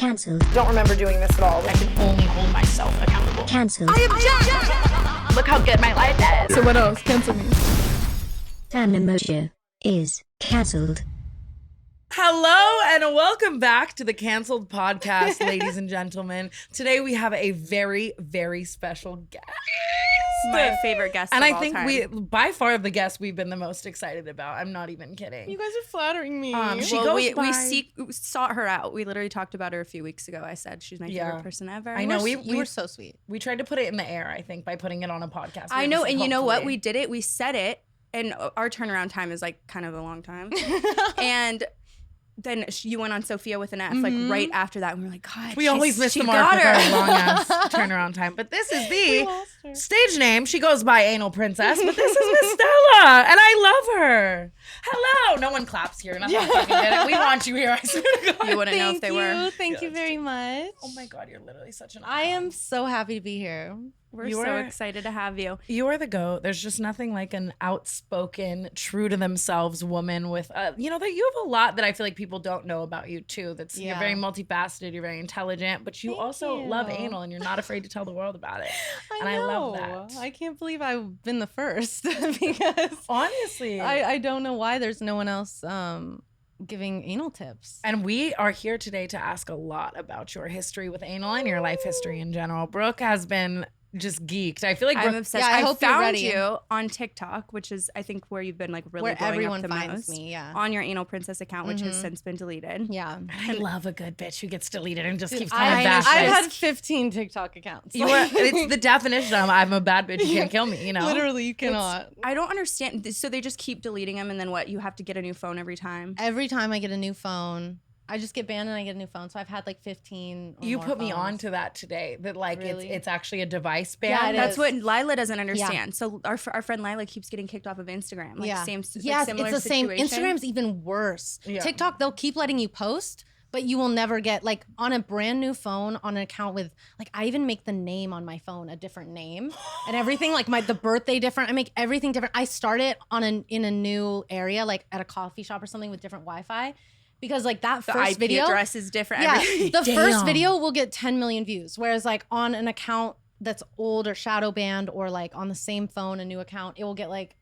Cancelled. Don't remember doing this at all. I can only hold myself accountable. Cancelled. I object! Look how good my life is. So what else? Cancel me. Tana and Mongeau is cancelled. Hello and welcome back to the Cancelled Podcast, ladies and gentlemen. Today we have a very, very special guest. My favorite guest and of I all think time. we, by far, the guest we've been the most excited about. I'm not even kidding. You guys are flattering me. She Well, goes we by- sought her out. We literally talked about her a few weeks ago. I said she's my favorite person ever. I know. You were so sweet. We tried to put it in the air, I think, by putting it on a podcast. I know, and you know what? Hopefully. We did it. We said it, and our turnaround time is like kind of a long time. And then you went on Sophia with an F, like right after that, and we were like, God, We always miss she the mark got with her. our long ass turnaround time. But this is the stage name. She goes by Anal Princess, but this is Miss Stella, and I love her. Hello. No one claps here. Nothing fucking did it. We want you here. I swear to God. You wouldn't know if they were. Thank you very much. Oh my God, you're literally such an I icon. am so happy to be here. We're You so are- excited to have you. You are the GOAT. There's just nothing like an outspoken, true to themselves woman with, that you have a lot that I feel like people don't know about you too. You're Yeah. very multifaceted, you're very intelligent, but you also love you. anal and you're not afraid to tell the world about it. And I I love know. that. I can't believe I've been the first because Honestly. I don't know why there's no one else giving anal tips. And we are here today to ask a lot about your history with anal and your life history in general. Brooke has been just geeked. I feel like I'm Brooke, obsessed. Yeah, I I hope you're found ready. you on TikTok, which is I think where you've been like really Where blowing everyone up the finds most, me, yeah. on your Anal Princess account, which has since been deleted. Yeah. I love a good bitch who gets deleted and just keeps I've kind of bash it. had 15 TikTok accounts. It's the definition of I'm a bad bitch, you can't kill me, you know? Literally, you cannot. I don't understand. So they just keep deleting them, and then what? You have to get a new phone every time. Every time I get a new phone, I just get banned and I get a new phone. So I've had like 15 or You more put me phones. on to that today, that like Really? it's actually a device ban. Yeah, it That's is. what Lila doesn't understand. So our friend Lila keeps getting kicked off of Instagram. Like same, Yes, similar it's the same. situation. Instagram's even worse. Yeah. TikTok, they'll keep letting you post, but you will never get like on a brand new phone on an account with like I even make the name on my phone a different name and everything like the birthday different. I make everything different. I start it in a new area like at a coffee shop or something with different Wi-Fi. Because like that The first IP video, address is different. yeah, everything. the first Damn. video will get 10 million views, whereas like on an account that's old or shadow banned or like on the same phone, a new account, it will get like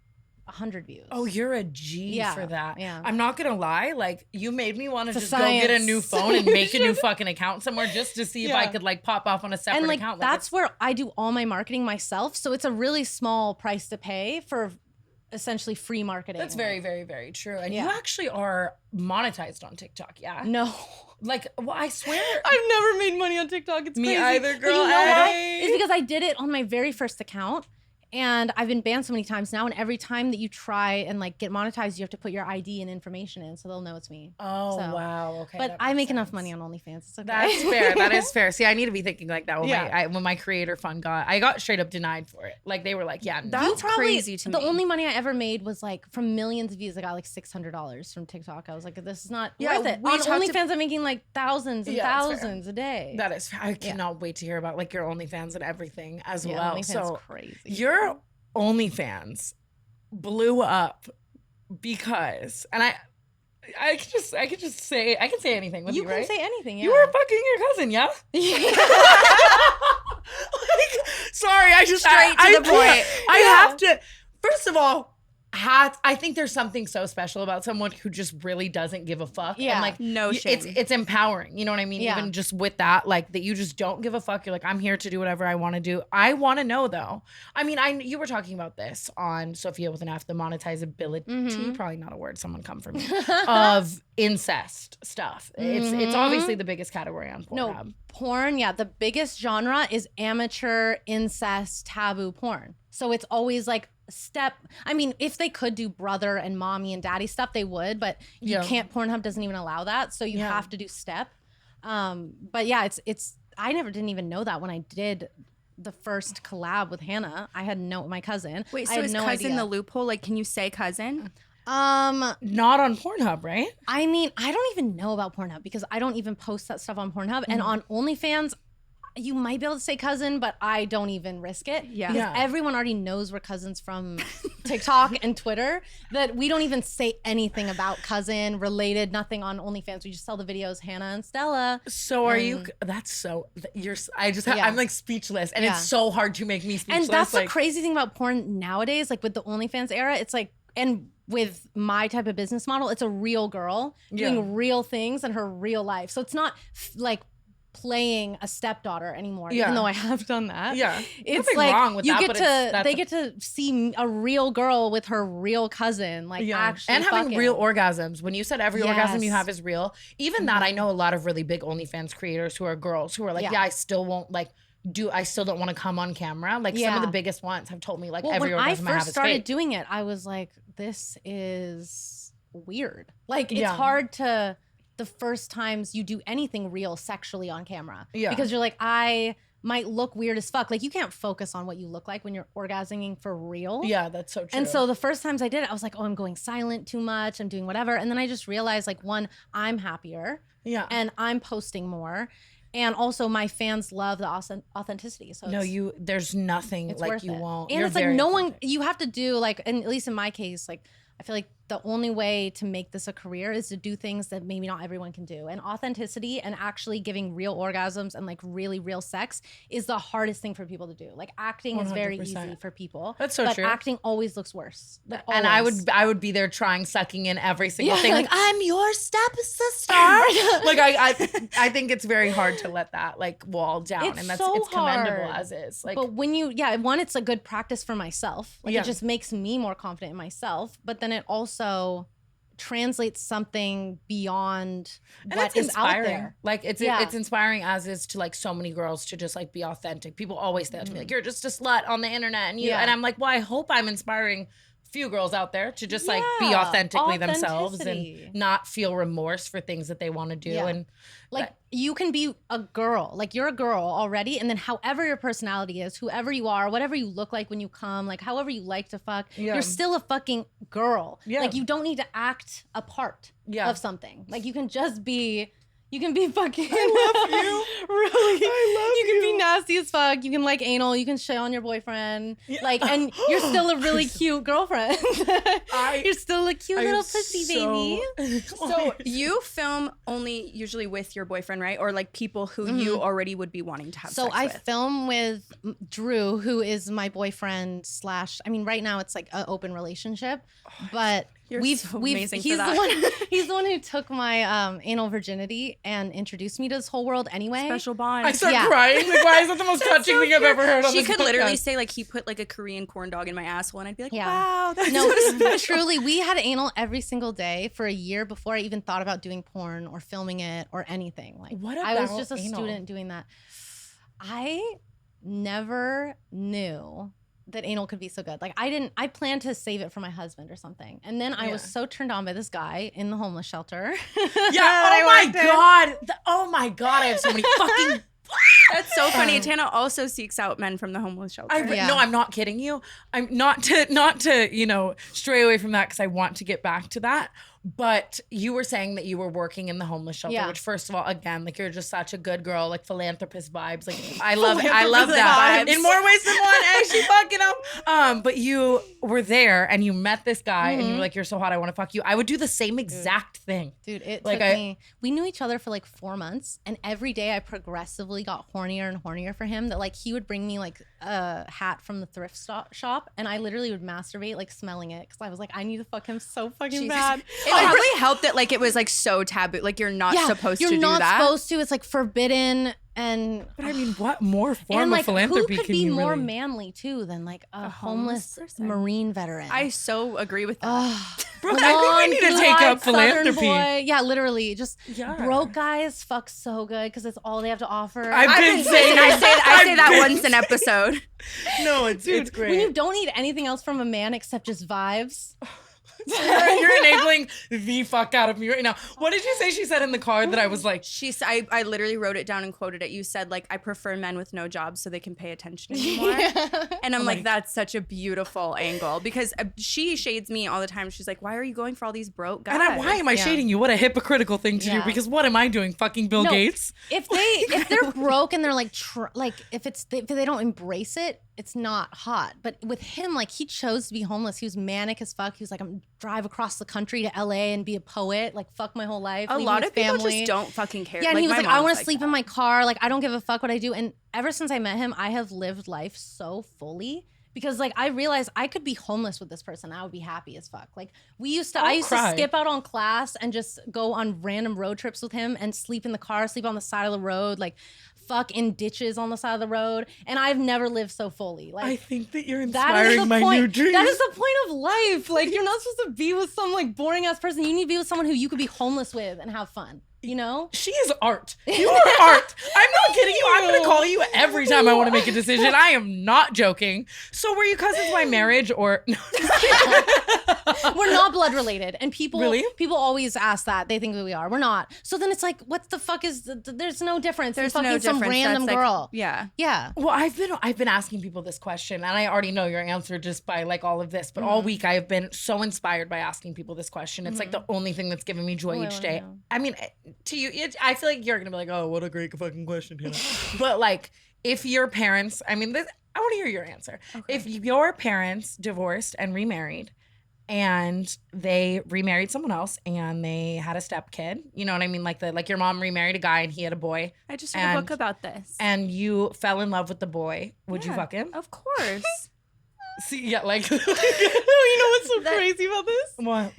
100 views. Oh, you're a G Yeah, for that. yeah. I'm not gonna lie, like you made me want to It's just a go get a science. new phone and make a new fucking account somewhere just to see if I Yeah. could like pop off on a separate and like account. that's where I do all my marketing myself, so it's a really small price to pay for essentially free marketing. that's very, very, very true. And you Yeah. actually are monetized on TikTok, yeah? No. Like, well, I swear. I've never made money on TikTok. It's Me crazy. either, But girl. you know why? Hey. It's because I did it on my very first account. And I've been banned so many times now, and every time that you try and like get monetized, you have to put your ID and information in, so they'll know it's me. Oh, So- wow. Okay. But that I makes make enough sense. money on OnlyFans. It's okay. That's fair. That is fair. See, I need to be thinking like that when Yeah. when my creator fund I got straight up denied for it. Like they were like, yeah, no. That's crazy to the me. only money I ever made was like from millions of views. I got like $600 from TikTok. I was like, this is not Yeah, worth it. we On talked OnlyFans, I'm making like thousands and Yeah, that's fair. thousands a day. That is, I cannot wait to hear about like your OnlyFans and everything as Yeah, well. OnlyFans So crazy. your OnlyFans blew up because, and I can say anything with you, You can right? say anything. Yeah. You were fucking your cousin, yeah? Like, sorry, I just Straight to I the point. I have to. First of all, I think there's something so special about someone who just really doesn't give a fuck. Yeah. And like No it's shame. it's empowering. You know what I mean? Yeah. Even just with that, like that you just don't give a fuck. You're like, I'm here to do whatever I want to do. I want to know though. I mean, you were talking about this on Sophia with an F, the monetizability, probably not a word, someone come for me, of incest stuff. It's obviously the biggest category on Pornhub. No, porn, yeah. The biggest genre is amateur incest taboo porn. So it's always like I mean, if they could do brother and mommy and daddy stuff, they would, but you Yeah. can't, Pornhub doesn't even allow that. So you Yeah. have to do step. But yeah, it's I didn't even know that when I did the first collab with Hannah. I had my cousin. Wait, I so had is no cousin idea. the loophole? Like, can you say cousin? Not on Pornhub, right? I mean, I don't even know about Pornhub because I don't even post that stuff on Pornhub. And on OnlyFans, you might be able to say cousin, but I don't even risk it. Yeah. Because Yeah. everyone already knows we're cousins from TikTok and Twitter, that we don't even say anything about cousin, related, nothing on OnlyFans. We just tell the videos, Hannah and Stella. So are you? That's so. I'm like speechless, and Yeah. it's so hard to make me speechless. And that's like, the crazy thing about porn nowadays, like with the OnlyFans era, it's like, and with my type of business model, it's a real girl doing real things in her real life. So it's not like playing a stepdaughter anymore, even though I have done that. Yeah. It's Nothing like wrong with you that, get but to they get to see a real girl with her real cousin, like actually and having fucking. real orgasms. When you said every orgasm you Yes. have is real, even that, I know a lot of really big OnlyFans creators who are girls who are like, I still won't like. I still don't want to come on camera. Like some of the biggest ones have told me like every when I orgasm I have first is started fake. doing it, I was like, this is weird. Like it's hard to the first times you do anything real sexually on camera. Yeah. Because you're like, I might look weird as fuck. Like you can't focus on what you look like when you're orgasming for real. Yeah, that's so true. And so the first times I did it, I was like, oh, I'm going silent too much. I'm doing whatever. And then I just realized like, one, I'm happier. Yeah. And I'm posting more. And also my fans love the authenticity. So there's nothing it's like worth you it. won't. And You're it's like very no one, authentic. you have to do like, and at least in my case, like I feel like the only way to make this a career is to do things that maybe not everyone can do. And authenticity and actually giving real orgasms and like really real sex is the hardest thing for people to do. Like acting is very 100%. easy for people. That's so but true. acting always looks worse. Like, And always. I would be there trying, sucking in every single Yeah, thing. Like, like- I'm your stepsister. Like I think it's very hard to let that like wall down. It's And that's so it's commendable hard. as is. Like But when you, one, it's a good practice for myself. Like Yeah. it just makes me more confident in myself. But then it also translates something beyond and what it's is out inspiring. there. Like it's Yeah. inspiring as is to like so many girls to just like be authentic. People always say that to me, Mm-hmm. like, you're just a slut on the internet and and I'm like, well, I hope I'm inspiring few girls out there to just like be Yeah, authentically themselves authenticity. and not feel remorse for things that they want to do. Yeah. And Like you can be a girl, like you're a girl already, and then however your personality is, whoever you are, whatever you look like when you come, like however you like to fuck, Yeah. you're still a fucking girl. Yeah. Like you don't need to act a part Yeah. of something. Like you can just be. You can be fucking. I love you. Really. I love You can be you. nasty as fuck. You can like anal. You can shit on your boyfriend. Like, and you're still a really cute girlfriend. You're still a cute I little am pussy so- baby. So you film only usually with your boyfriend, right? Or like people who you already would be wanting to have So sex I with? film with Drew, who is my boyfriend / I mean, right now it's like an open relationship, but You're so amazing for he's that. the one he's the one who took my anal virginity and introduced me to this whole world anyway. Special bond. I start Yeah. crying. Like, why is that the most touching thing I've ever heard on She this could literally podcast? say like he put like a Korean corn dog in my asshole, and I'd be like, Yeah. wow, that's No, so special. truly, we had anal every single day for a year before I even thought about doing porn or filming it or anything. Like, What I was about just a anal? student doing that. I never knew that anal could be so good. Like I planned to save it for my husband or something. And then I was Yeah. so turned on by this guy in the homeless shelter. Yeah. Oh my god. I have so many fucking. That's so funny. Tana also seeks out men from the homeless shelter. Yeah. No, I'm not kidding you. I'm not to stray away from that because I want to get back to that. But you were saying that you were working in the homeless shelter, Yeah. which first of all, again, like you're just such a good girl, like philanthropist vibes. Like I love that vibes. in more ways than one. Hey, she fucking him. But you were there and you met this guy and you were like, you're so hot, I want to fuck you. I would do the same exact thing. Dude, it Like, took me. We knew each other for like 4 months, and every day I progressively got hornier and hornier for him. That like he would bring me like a hat from the thrift shop, and I literally would masturbate like smelling it because I was like, I need to fuck him so fucking Jesus. bad. It probably helped that like it was like so taboo. Like you're not supposed to do You're not that. supposed to. It's like forbidden, and But I mean, what more form and of like philanthropy who could can be you more really? manly too than like a homeless homeless person. Marine veteran? I so agree with that. Ugh. Brooke, I think we need to take Blonde, up philanthropy. Southern boy. Yeah, literally. Just Yeah. broke guys fuck so good because it's all they have to offer. I've been saying I say I've that been- once an episode. No, it's great. When you don't need anything else from a man except just vibes, You're enabling the fuck out of me right now. What did you say she said in the card that I was like, I literally wrote it down and quoted it. You said, like, I prefer men with no jobs so they can pay attention anymore. And I'm like, that's such a beautiful angle because she shades me all the time. She's like, why are you going for all these broke guys? and why am I shading you? What a hypocritical thing to do, because what am I doing? Fucking Bill Gates? If they're broke and they're like if they don't embrace it, it's not hot. But with him, like, he chose to be homeless. He was manic as fuck. He was like, I'm drive across the country to LA and be a poet, like, fuck my whole life. A lot of people just don't fucking care. Yeah, and he was like, I want to sleep that. in my car. Like, I don't give a fuck what I do. And ever since I met him, I have lived life so fully. Because, like, I realized I could be homeless with this person. I would be happy as fuck. Like, I used to skip out on class and just go on random road trips with him and sleep in the car, sleep on the side of the road, like, fuck in ditches on the side of the road. And I've never lived so fully. Like, I think that you're inspiring my new dream. That is the point of life. Like, you're not supposed to be with some, like, boring ass person. You need to be with someone who you could be homeless with and have fun. You know? She is art. You are art. I'm not kidding you. I'm going to call you every time I want to make a decision. I am not joking. So were you cousins by marriage or... We're not blood related. And people always ask that. They think that we are. We're not. So then it's like, what the fuck is... There's no difference. There's fucking no difference. Some random That's girl. Like, yeah. Yeah. Well, I've been asking people this question, and I already know your answer just by, like, all of this. But all week I have been so inspired by asking people this question. It's like the only thing that's given me joy each day. I mean, to you, I feel like you're gonna be like, oh, what a great fucking question, Hannah. But, like, if your parents, I mean, I want to hear your answer. Okay. If your parents divorced and remarried, and they remarried someone else, and they had a step kid, you know what I mean? Like your mom remarried a guy and he had a boy. I just read a book about this. And you fell in love with the boy. Would you fuck him? Of course. See, yeah, like, you know what's so crazy about this? What?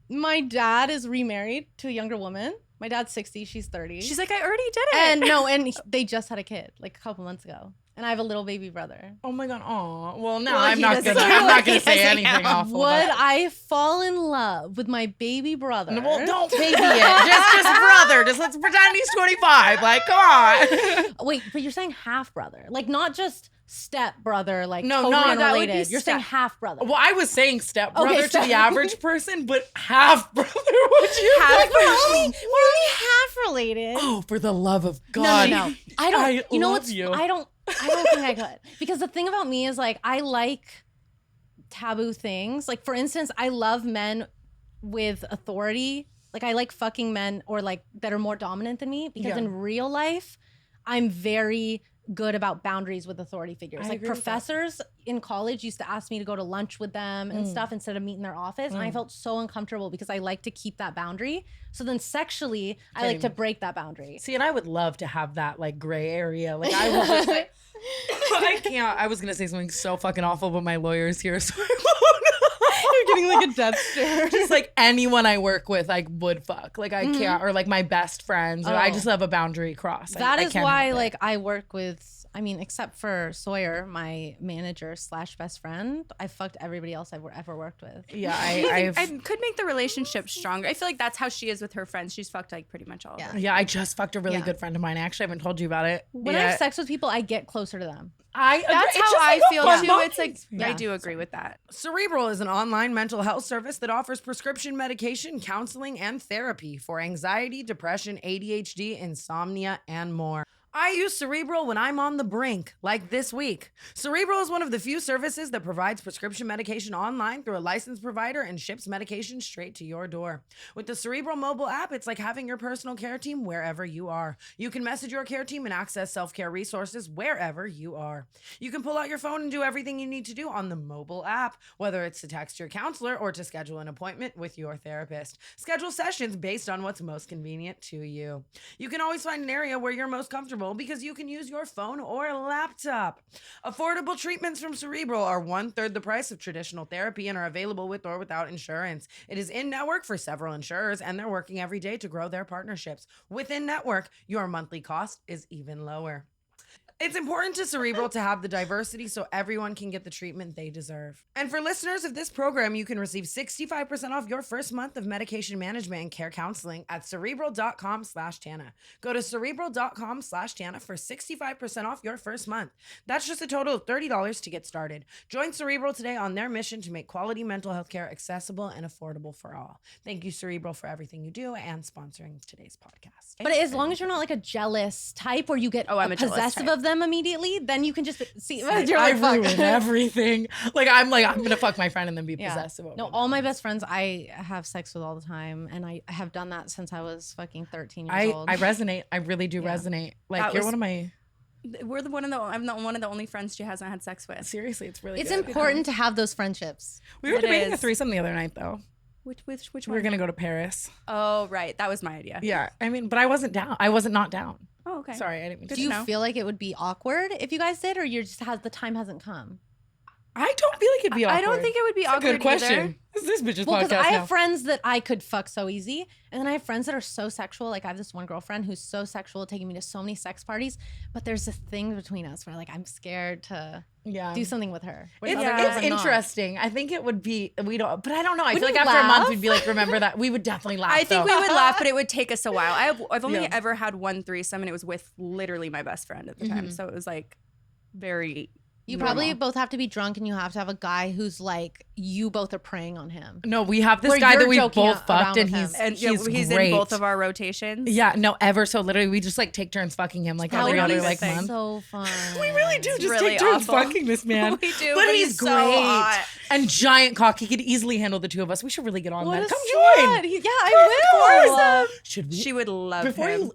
My dad is remarried to a younger woman. My dad's 60, she's 30. She's like, I already did it. And they just had a kid like a couple months ago. And I have a little baby brother. Oh my God. Aw. Well, no, Well, I'm not gonna say anything awful. Would I fall in love with my baby brother? Well, don't baby it. Just brother. Just let's pretend he's 25. Like, come on. Wait, but you're saying half brother. Like, not just step brother, like, no, totally that unrelated. You're saying half brother. Well, I was saying step brother to the average person, but half brother, would you? We're only half related. Oh, for the love of God. No. I don't. You know what's? You. I don't think I could. Because the thing about me is, like, I like taboo things. Like, for instance, I love men with authority. Like, I like fucking men or, like, that are more dominant than me. Because in real life, I'm very good about boundaries with authority figures. Like, professors in college used to ask me to go to lunch with them and stuff instead of meet in their office. And I felt so uncomfortable because I like to keep that boundary. So then sexually, I like to break that boundary. See, and I would love to have that, like, gray area. Like, I was just like, I can't. I was going to say something so fucking awful, but my lawyer's here, so You're getting like a death stare. Just like anyone I work with, I would fuck. Like, I can't, or like my best friends, or I just have a boundary cross. That is why, like, I work with, I mean, except for Sawyer, my manager / best friend, I fucked everybody else I've ever worked with. Yeah, I could make the relationship stronger. I feel like that's how she is with her friends. She's fucked like pretty much all of them. Yeah, I just fucked a really good friend of mine. I actually haven't told you about it. When I have sex with people, I get closer to them. That's how I feel too. It's like, I do agree with that. Cerebral is an online mental health service that offers prescription medication, counseling, and therapy for anxiety, depression, ADHD, insomnia, and more. I use Cerebral when I'm on the brink, like this week. Cerebral is one of the few services that provides prescription medication online through a licensed provider and ships medication straight to your door. With the Cerebral mobile app, it's like having your personal care team wherever you are. You can message your care team and access self-care resources wherever you are. You can pull out your phone and do everything you need to do on the mobile app, whether it's to text your counselor or to schedule an appointment with your therapist. Schedule sessions based on what's most convenient to you. You can always find an area where you're most comfortable because you can use your phone or laptop. Affordable treatments from Cerebral are 1/3 the price of traditional therapy and are available with or without insurance. It is in-network for several insurers, and they're working every day to grow their partnerships. Within network, your monthly cost is even lower. It's important to Cerebral to have the diversity so everyone can get the treatment they deserve. And for listeners of this program, you can receive 65% off your first month of medication management and care counseling at cerebral.com/Tana. Go to cerebral.com/Tana for 65% off your first month. That's just a total of $30 to get started. Join Cerebral today on their mission to make quality mental health care accessible and affordable for all. Thank you, Cerebral, for everything you do and sponsoring today's podcast. But as long as you're not like a jealous type where you get I'm a jealous possessive type. of them immediately, then you can just see. You're I like, fuck. ruin everything. I'm gonna fuck my friend and then be possessive over No, them. all my best friends I have sex with all the time, and I have done that since I was fucking 13 years old. I resonate. I really do resonate. Like That you're was- one of my. I'm one of the only friends she hasn't had sex with. Seriously, it's really. It's good. important to have those friendships. We were It debating a is. threesome the other night though. Which We one? were gonna go to Paris. Oh, right. That was my idea. Yeah, I mean, but I wasn't down. I wasn't not down. Oh, okay. Sorry, I didn't mean to. Do you know. feel like it would be awkward if you guys did, or you're just the time hasn't come? I don't feel like it'd be awkward. I don't think it would be That's awkward a good question. either. This bitch's Well, podcast because I now. have friends that I could fuck so easy, and then I have friends that are so sexual. Like I have this one girlfriend who's so sexual, taking me to so many sex parties. But there's this thing between us where like I'm scared to Yeah. do something with her. It's, Whereas other girls it's are not. interesting. I think it would be. We don't. But I don't know. I feel Wouldn't like you after a month laugh? we'd be like, remember that. We would definitely laugh. I think though. we would laugh, but it would take us a while. I've only Yeah. ever had one threesome, and it was with literally my best friend at the time. So it was like very. You normal. probably both have to be drunk, and you have to have a guy who's like you both are preying on him. No, we have this Where guy you're that we joking both around fucked, and with he's him. And he's in great. both of our rotations. Yeah, no, ever. So literally, we just like take turns fucking him like That every would other be like month. so fun. We really do just really take turns awful. fucking this man. We do, but but he's he's so great hot. and giant cock. He could easily handle the two of us. We should really get on What that. a Come slut. join. Yeah, I will. Should we? She would love Before him. you.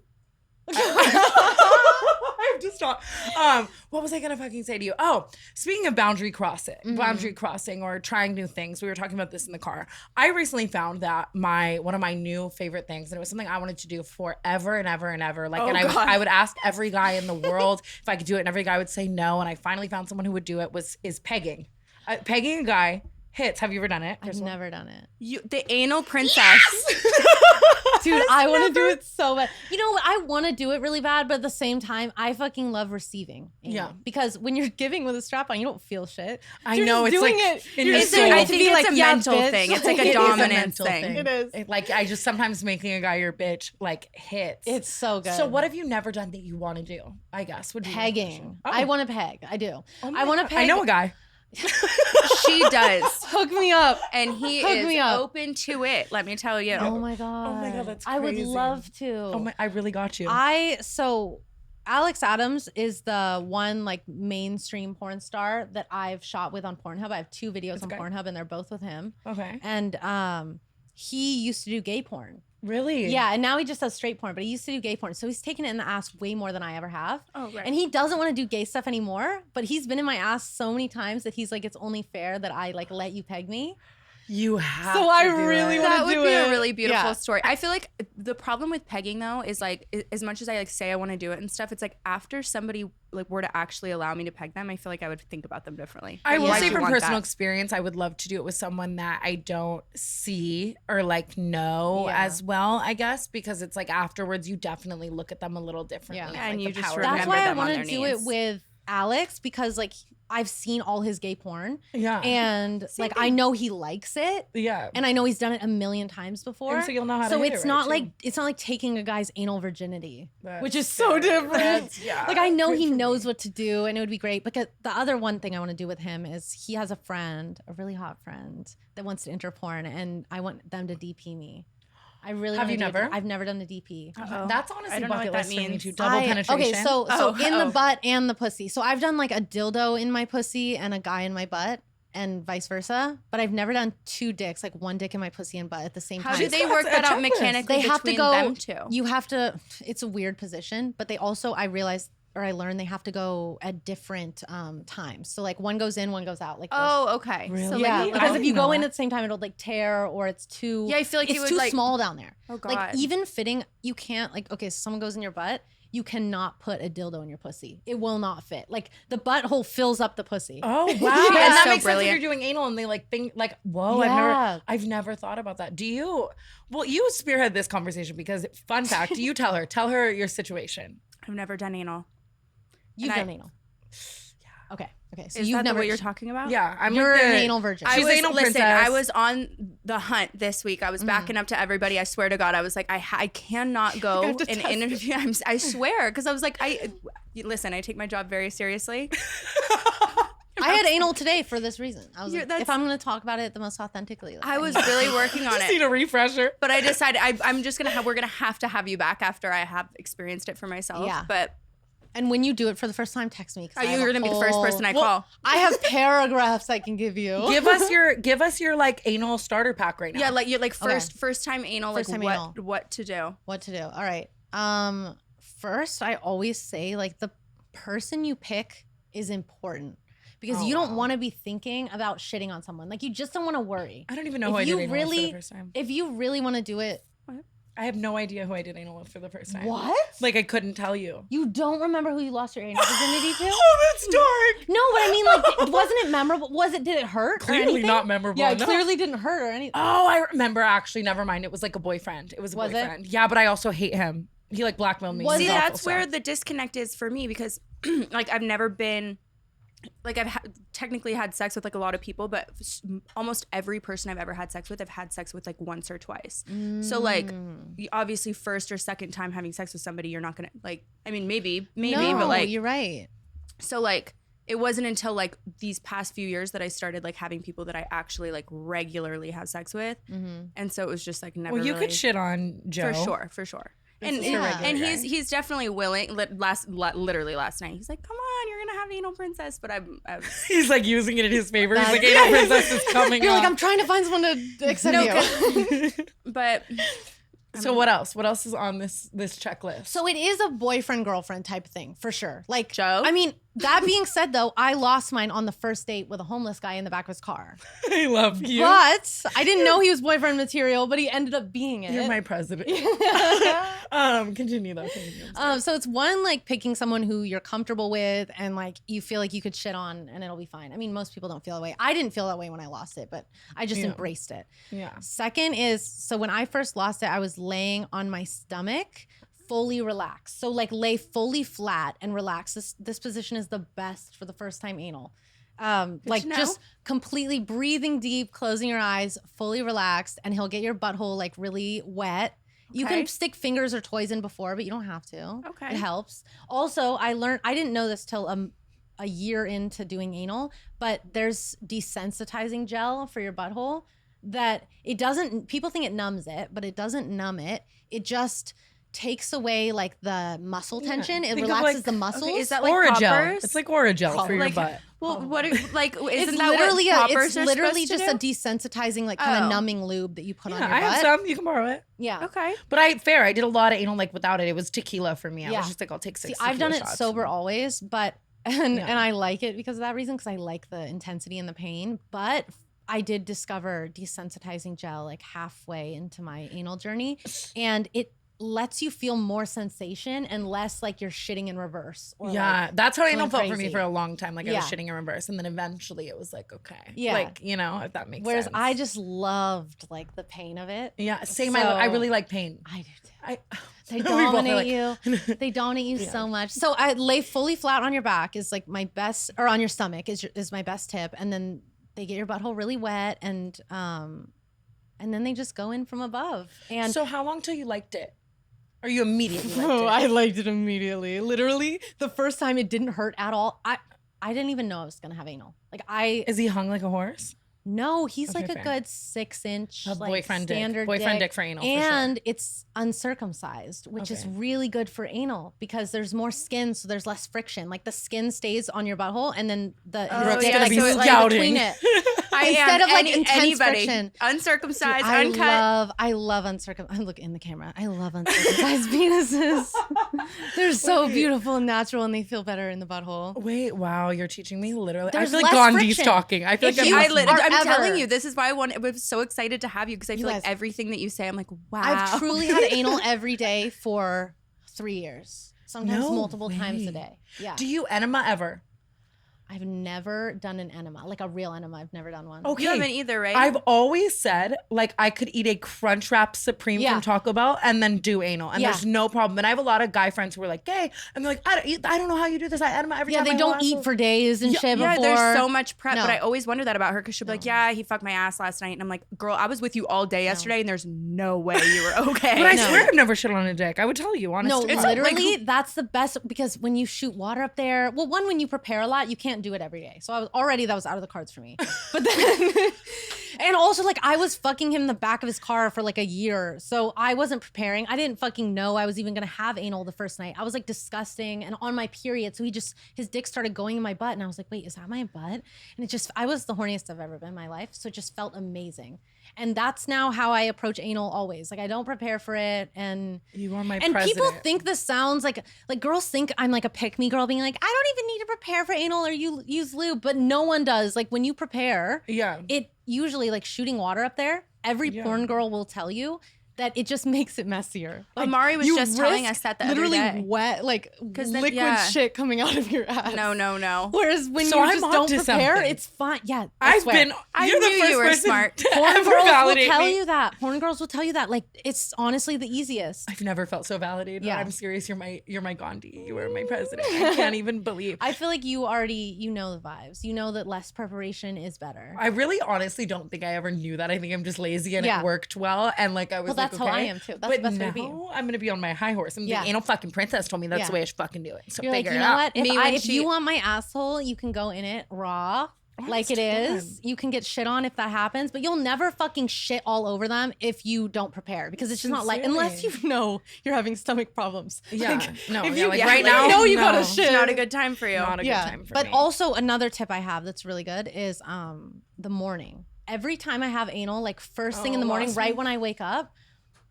I'm just not. What was I gonna fucking say to you? Oh, speaking of boundary crossing or trying new things, we were talking about this in the car. I recently found that one of my new favorite things, and it was something I wanted to do forever and ever and ever. Like, and I would ask every guy in the world if I could do it, and every guy would say no. And I finally found someone who would do it. Is pegging. Pegging a guy hits. Have you ever done it? I've never done it. The anal princess. Dude, I want to do it so bad. You know what? I want to do it really bad, but at the same time, I fucking love receiving. Yeah. Because when you're giving with a strap on, you don't feel shit. I You're know, just it's doing like it. in You're your just soul. doing it I to think be it's like, a yeah, mental bitch. thing. It's like It a is dominance mental thing. It is. Like I just sometimes making a guy your bitch like hits. It's so good. So what have you never done that you want to do? I guess would be my Pegging. question. Oh. I want to peg. I do. my I want to God. peg. I know a guy. She does. Hook me up. And he Hook is me up. open to it, let me tell you. Oh my god. Oh my God, that's I would crazy. love to. Oh my! I really got you. So Alex Adams is the one like mainstream porn star that I've shot with on Pornhub. I have 2 videos on Okay. Pornhub and they're both with him. Okay. And he used to do gay porn. Really? Yeah, and now he just does straight porn, but he used to do gay porn. So he's taken it in the ass way more than I ever have. Oh, right. And he doesn't want to do gay stuff anymore, but he's been in my ass so many times that he's like, it's only fair that I like let you peg me. You have. So to I do really it. wanna That would do be it. a really beautiful Yeah. story. I feel like the problem with pegging though is like as much as I like say I want to do it and stuff, it's like after somebody like were to actually allow me to peg them, I feel like I would think about them differently. I will Why say do you from want personal that? experience, I would love to do it with someone that I don't see or like know Yeah. as well, I guess, because it's like afterwards you definitely look at them a little differently. Yeah. And like you the just power remember That's dynamic. why I them on want their to do it knees. with Alex because like I've seen all his gay porn Yeah. and like I know he likes it. Yeah. And I know he's done it a million times before. And so you'll know how to So hit it's it right, not too. like it's not like taking a guy's anal virginity, That's which is so fair. different. That's- yeah. Like I know Good he for knows me. what to do, and it would be great. Because the other one thing I want to do with him is he has a friend, a really hot friend that wants to enter porn, and I want them to DP me. I really Have wanna you do it. never? I've never done the DP. That's honestly I don't know bucket what list that for me means. too. Double penetration. Okay, so in Oh. the butt and the pussy. So I've done like a dildo in my pussy and a guy in my butt, and vice versa. But I've never done 2 dicks, like 1 dick in my pussy and butt at the same How time. do they That's work a that out checklist. mechanically They have to between go. them two? You have to. It's a weird position, but they also I realized or I learned they have to go at different times. So like one goes in, one goes out. Like this. Oh, okay. Really? So Yeah, like, because I if you didn't know go in that. at the same time, it'll like tear or it's too. Yeah, I feel like it's it would, too like- small down there. Oh, Like God. even fitting, you can't like. Okay, so someone goes in your butt, you cannot put a dildo in your pussy. It will not fit. Like the butthole fills up the pussy. Oh wow, She and is that so makes sense brilliant. if you're doing anal and they like think like, whoa, Yeah. I've never thought about that. Do you? Well, you spearhead this conversation because fun fact, you tell her your situation. I've never done anal. You've And done anal. Yeah. Okay. So Is you've that never. what you're talking about? Yeah, I'm You're like an anal virgin. She's anal princess. I was on the hunt this week. I was backing up to everybody. I swear to God, I was like, I cannot go and interview. I swear, because I was like, listen, I take my job very seriously. I had anal today for this reason. I was like, that's- if I'm going to talk about it the most authentically. Like, I was really working on Just need it, a refresher. but I decided I'm just gonna we're gonna have to have you back after I have experienced it for myself. Yeah. But And when you do it for the first time, text me. you're gonna be the first person I call. I have paragraphs I can give you. Give us your like anal starter pack right now. Yeah, like you're like first time anal. First like time anal. what to do? What to do? All right. First, I always say like the person you pick is important because you don't want to be thinking about shitting on someone. Like you just don't want to worry. I don't even know who I did anal with for the first time. If you really want to do it, I have no idea who I did anal with for the first time. what? Like I couldn't tell you. You don't remember who you lost your anal virginity to? Oh, that's dark. No, but I mean, like, wasn't it memorable? Did it hurt? or Clearly anything? not memorable Yeah, it enough. clearly didn't hurt or anything. Oh, I remember actually. Never mind. It was like a boyfriend. It was a Was it? boyfriend. Yeah, but I also hate him. He like blackmailed me. Was See, It was awful that's where stuff. the disconnect is for me because like I've never been like technically had sex with like a lot of people, but almost every person I've ever had sex with, I've had sex with like once or twice. So like obviously first or second time having sex with somebody, you're not gonna like, I mean, maybe, No, but like, you're right. so like it wasn't until like these past few years that I started like having people that I actually like regularly have sex with. And so it was just like never Well, you really, could shit on Joe. for sure. And is a regular and guy. he's definitely willing. Literally last night, he's like, "Come on, you're gonna have anal princess." But I'm He's like using it in his favor. He's like, That's- anal princess is coming You're up. like, I'm trying to find someone to accept you. but So what else? What else is on this checklist? So it is a boyfriend girlfriend type thing for sure. Like Joe? I mean, that being said, though, I lost mine on the first date with a homeless guy in the back of his car. I love you. But I didn't know he was boyfriend material, but he ended up being it. You're my president. Continue though. Continue. So it's one, like picking someone who you're comfortable with and like you feel like you could shit on and it'll be fine. I mean, most people don't feel that way. I didn't feel that way when I lost it, but I just embraced it. Yeah. Second is, so when I first lost it, I was laying on my stomach, fully relaxed. So like lay fully flat and relax. This position is the best for the first time anal. Like to know. just completely breathing deep, closing your eyes, fully relaxed, and he'll get your butthole like really wet. You Okay. can stick fingers or toys in before, but you don't have to. Okay. It helps. Also, I didn't know this till a year into doing anal, but there's desensitizing gel for your butthole that it doesn't, people think it numbs it, but it doesn't numb it. It just takes away like the muscle tension. It Think of, relaxes like- the muscles. is that like Oragel. poppers? It's like Oragel for your like, butt. well, what like it's isn't that literally what it's poppers are literally supposed just to a do? desensitizing, like kind Oh. of numbing lube that you put on Yeah, your I butt. have some. You can borrow it. Yeah. Okay. But I did a lot of anal like without it. It was tequila for me. I Yeah. was just like, I'll take 6 See, I've done tequila it shots. sober always, but and Yeah. I like it because of that reason, because I like the intensity and the pain. But I did discover desensitizing gel like halfway into my anal journey, and it lets you feel more sensation and less like you're shitting in reverse. Or Yeah, like, that's how anal going felt for me crazy. for a long time. Like I was Yeah. shitting in reverse, and then eventually it was like, okay, Yeah. like if that makes whereas sense. I just loved like the pain of it. yeah, same. So- I really like pain. I do too. I They We both are dominate like- you. They dominate you so much. So I lay fully flat on your back is like my best, or on your stomach is my best tip. And then they get your butthole really wet, and then they just go in from above. And So how long till you liked it? Or you immediately liked oh, it? I liked it immediately. Literally, the first time it didn't hurt at all. I didn't even know I was gonna have anal. Like Is he hung like a horse? No, he's Okay, like a fair. good 6-inch A like boyfriend dick. standard Boyfriend dick for anal, for sure. and it's uncircumcised, which is Okay. really good for anal because there's more skin, so there's less friction. Like the skin stays on your butthole, and then the Brooke's his gonna dick be goes scouting. between it. I Instead am of like intense anybody friction. uncircumcised, I uncut. love uncircumcised. I look in the camera. I love uncircumcised penises. They're so beautiful and natural, and they feel better in the butthole. Wait, wow, you're teaching me literally. There's I feel like less Gandhi's friction. talking. I feel If like you- I'm I'm Forever. telling you, this is why I was so excited to have you because I feel You like guys- everything that you say, I'm like, wow. I've truly had anal every day for 3 years, sometimes No multiple times way. a day. Yeah. Do you enema ever? I've never done an enema, like a real enema. I've never done one. Okay. You haven't either, right? I've always said like I could eat a Crunchwrap Supreme Yeah. from Taco Bell and then do anal, and Yeah. there's no problem. And I have a lot of guy friends who are like gay, and they're like, I don't know how you do this. I enema every Yeah, time. they my don't whole eat asshole- for days and shit Yeah, before. there's so much prep, No. but I always wonder that about her because she'll be like, yeah, he fucked my ass last night. And I'm like, girl, I was with you all day yesterday and there's no way you were okay. But I swear I've never shit on a dick. I would tell you honestly. No, It's literally, that's the best because when you shoot water up there, well, one, when you prepare a lot, you can't do it every day. So that was out of the cards for me. But then, and also like I was fucking him in the back of his car for like a year. So I wasn't preparing. I didn't fucking know I was even gonna have anal the first night. I was like disgusting and on my period. So his dick started going in my butt and I was like, wait, is that my butt? And I was the horniest I've ever been in my life. So it just felt amazing. And that's now how I approach anal always. Like I don't prepare for it. And You are my and president. people think this sounds like girls think I'm like a pick-me girl being like, I don't even need to prepare for anal or you use lube, but no one does. Like when you prepare, Yeah. it usually like shooting water up there, every porn girl will tell you that it just makes it messier. Like, Amari was you just telling risk us that the other literally day. wet, like 'Cause then- liquid yeah. shit coming out of your ass. No. Whereas when So you I'm just onto don't prepare, something. it's fine. Yeah, I I've swear. been. I You're the knew first you were person smart. to Porn ever girls will validate tell me. you that. Porn girls will tell you that. Like it's honestly the easiest. I've never felt so validated. Yeah. I'm serious. You're my Gandhi. You are my president. I can't even believe. I feel like you know the vibes. You know that less preparation is better. I really honestly don't think I ever knew that. I think I'm just lazy and Yeah. it worked well. And like I was Well, like, that's how I okay. am, too. That's But the best way now to be. I'm gonna be on my high horse. And Yeah. the anal fucking princess told me that's Yeah. the way I should fucking do it. So You're like, figure you it know out. what? Me when If she- you want my asshole, you can go in it raw. Like it is. You can get shit on if that happens, but you'll never fucking shit all over them if you don't prepare because it's just not like, unless you know you're having stomach problems. Yeah. Like, No, if yeah, you, like right now, you know you no. gotta It's shit. It's not a good time for you. Not a good Yeah. time for But me. also another tip I have that's really good is the morning. Every time I have anal, like first thing in the morning, awesome. right when I wake up,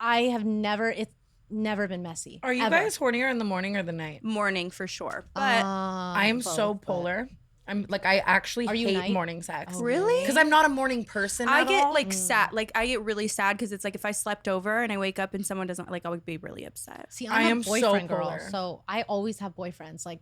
it's never been messy. Are you ever. guys hornier in the morning or the night? Morning for sure. But I am so both, but- polar. I'm like I actually Are you hate night? morning sex. Really? Because I'm not a morning person. I at get all. like sad. Like I get really sad because it's like if I slept over and I wake up and someone doesn't like, I would be really upset. See, I I'm am a so boyfriend girl, polar. so I always have boyfriends. Like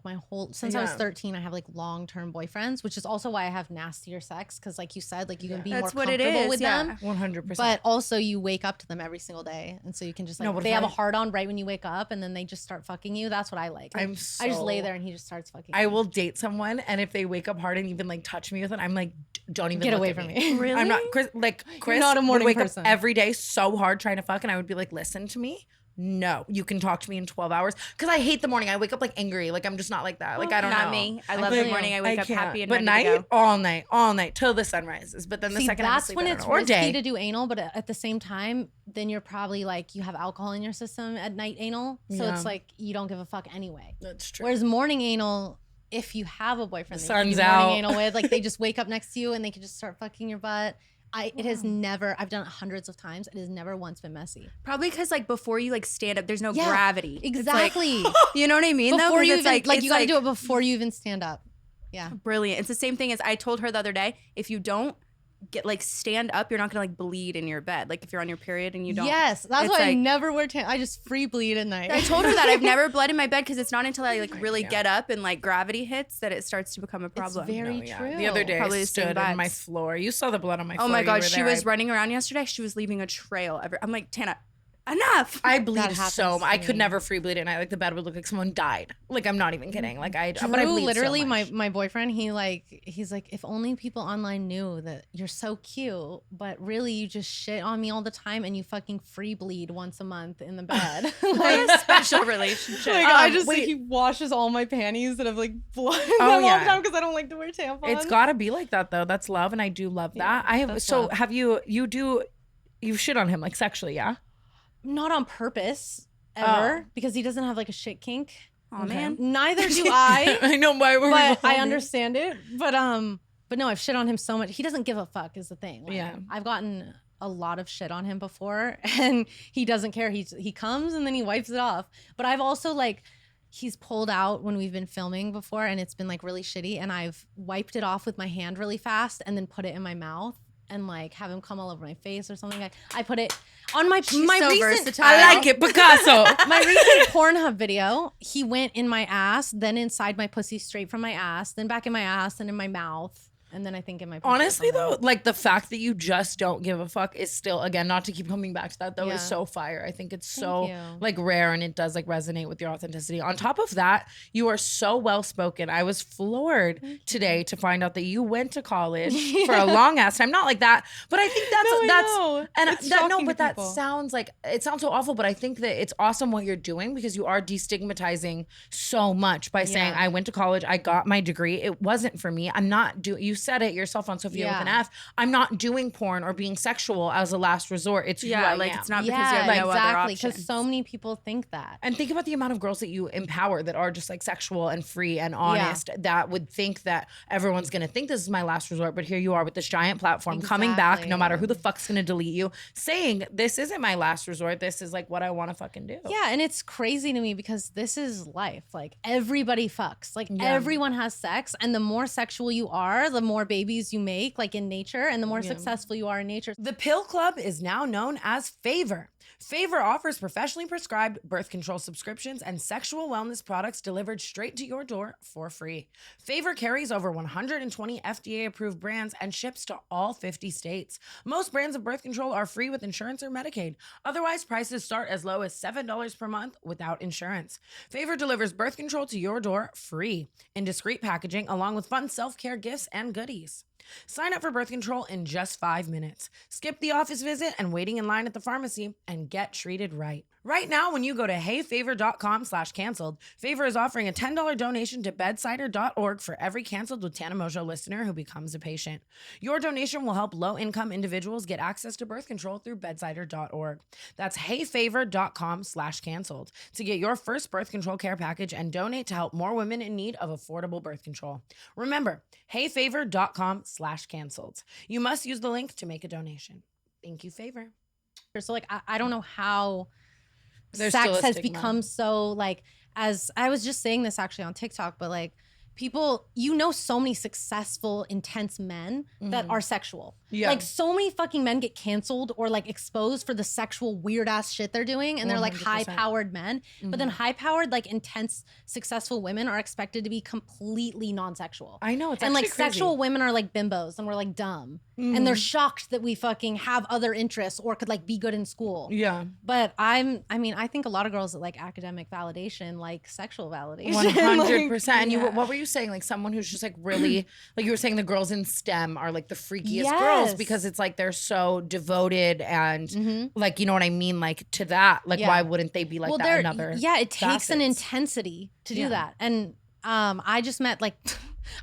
since I was Yeah. 13, I have like long-term boyfriends, which is also why I have nastier sex because, like you said, like you can be That's more what it comfortable is, with yeah. them. 100%. But also, you wake up to them every single day, and so you can just like No, but they if have a I- hard on right when you wake up, and then they just start fucking you. That's what I like. Like, I'm I just lay so- there and he just starts fucking. I me. will date someone, and if they wake up hard and even like touch me with it, I'm like, don't even Get look away at from me. me. Really? I'm not Chris. Like Chris, not a would morning wake person. up every day so hard trying to fuck, and I would be like, listen to me. No, you can talk to me in 12 hours because I hate the morning. I wake up like angry. Like I'm just not like that. Like I don't know. Not me. I love feel the morning. you. I wake up can't. happy and but ready night, to go. all night till the sun rises. But then the See, second I'm that's asleep, when I don't it's know. Or risky day. to do anal, but at the same time, then you're probably like you have alcohol in your system at night anal, so Yeah. it's like you don't give a fuck anyway. That's true. Whereas morning anal, if you have a boyfriend The that you can do sun's morning out. anal with, like they just wake up next to you and they can just start fucking your butt. It has never. I've done it hundreds of times. It has never once been messy. Probably because like before you like stand up, there's no Yeah, gravity. It's, Exactly. like, you know what I mean? Before though? 'Cause you it's even like it's you got to do it before you even stand up. Yeah. Brilliant. It's the same thing as I told her the other day. If you don't get like stand up, you're not gonna like bleed in your bed. Like if you're on your period and you don't. Yes, that's it's why I like- never wear I just free bleed at night. I told her that I've never bled in my bed because it's not until I like really get up and like gravity hits that it starts to become a problem. very No, yeah. true. The other day Probably I the same stood on my vibes. floor. You saw the blood on my floor. Oh my You god, were she there. was running around yesterday. She was leaving a trail. I'm like, Tana, enough. I bleed happens so. to I could me. never free bleed at night. Like the bed would look like someone died. Like I'm not even kidding. Like but I Drew, bleed literally, so much. my boyfriend, he's like, if only people online knew that you're so cute, but really you just shit on me all the time and you fucking free bleed once a month in the bed. What a special relationship. Like, I just wait. like he washes all my panties that have like blood in Oh, them all yeah. the time because I don't like to wear tampons. It's got to be like that though. That's love, and I do love that. I have. that's So love. have you shit on him like sexually? Yeah. not on purpose ever Oh. because he doesn't have like a shit kink. Oh man. Neither do I. I know why we're. but I understand it. But no, I've shit on him so much. He doesn't give a fuck is the thing. Like, Yeah. I've gotten a lot of shit on him before and he doesn't care. He comes and then he wipes it off. But I've also like he's pulled out when we've been filming before and it's been like really shitty and I've wiped it off with my hand really fast and then put it in my mouth and like have him come all over my face or something. Like I On my so recent versatile. I like it, Picasso. my recent Pornhub video, he went in my ass, then inside my pussy, straight from my ass, then back in my ass, and in my mouth, and then I think in my pussy. Honestly, or something. though, like the fact that you just don't give a fuck is still, again, not to keep coming back to that, though, Yeah. is so fire. I think it's Thank so you. like rare, and it does like resonate with your authenticity. On top of that, you are so well spoken. I was floored today to find out that you went to college for a long ass time. Not like that, but I think know. and It's that shocking to that people. sounds like, it sounds so awful, but I think that it's awesome what you're doing, because you are destigmatizing so much by saying, Yeah. I went to college, I got my degree. It wasn't for me. I'm not doing, you said it yourself on Sophia with an Yeah. F. I'm not doing porn or being sexual as a last resort. It's who I like am. it's not because you Yeah, have no other exactly. options. Because so many people think that. And think about the amount of girls that you empower that are just like sexual and free and honest, that would think that everyone's going to think this is my last resort. But here you are with this giant platform coming back, no matter who the fuck's going to delete you, saying this isn't my last resort. This is like what I want to fucking do. Yeah, and it's crazy to me because this is life. Like everybody fucks. Like everyone has sex, and the more sexual you are, the more babies you make, like in nature, and the more successful you are in nature. The Pill Club is now known as Favor. Favor offers professionally prescribed birth control subscriptions and sexual wellness products delivered straight to your door for free. Favor carries over 120 FDA-approved brands and ships to all 50 states. Most brands of birth control are free with insurance or Medicaid. Otherwise, prices start as low as $7 per month without insurance. Favor delivers birth control to your door free in discreet packaging, along with fun self-care gifts and goodies. Sign up for birth control in just 5 minutes. Skip the office visit and waiting in line at the pharmacy and get treated right. Right now, when you go to heyfavor.com/canceled, Favor is offering a $10 donation to bedsider.org for every Canceled with Tana Mongeau listener who becomes a patient. Your donation will help low-income individuals get access to birth control through bedsider.org. That's heyfavor.com/canceled to get your first birth control care package and donate to help more women in need of affordable birth control. Remember, heyfavor.com/canceled. You must use the link to make a donation. Thank you, Favor. So like I don't know how There's still sex a has stigma. become so like, as I was just saying this actually on TikTok, but like people, so many successful, intense men that are sexual. Yeah. Like so many fucking men get canceled or like exposed for the sexual weird ass shit they're doing, and they're like 100%. high powered men. But then high powered, like intense, successful women are expected to be completely non sexual. I know, it's and like actually crazy. sexual women are like bimbos, and we're like dumb, and they're shocked that we fucking have other interests or could like be good in school. Yeah. But I think a lot of girls that like academic validation, like sexual validation. 100%. And you, what were you saying? Like someone who's just like really, like you were saying, the girls in STEM are like the freakiest girls Yes. because it's like they're so devoted and like, you know what I mean? Like to that, like Yeah. why wouldn't they be like that? Another it takes an facets. intensity to do Yeah. that. And I just met like,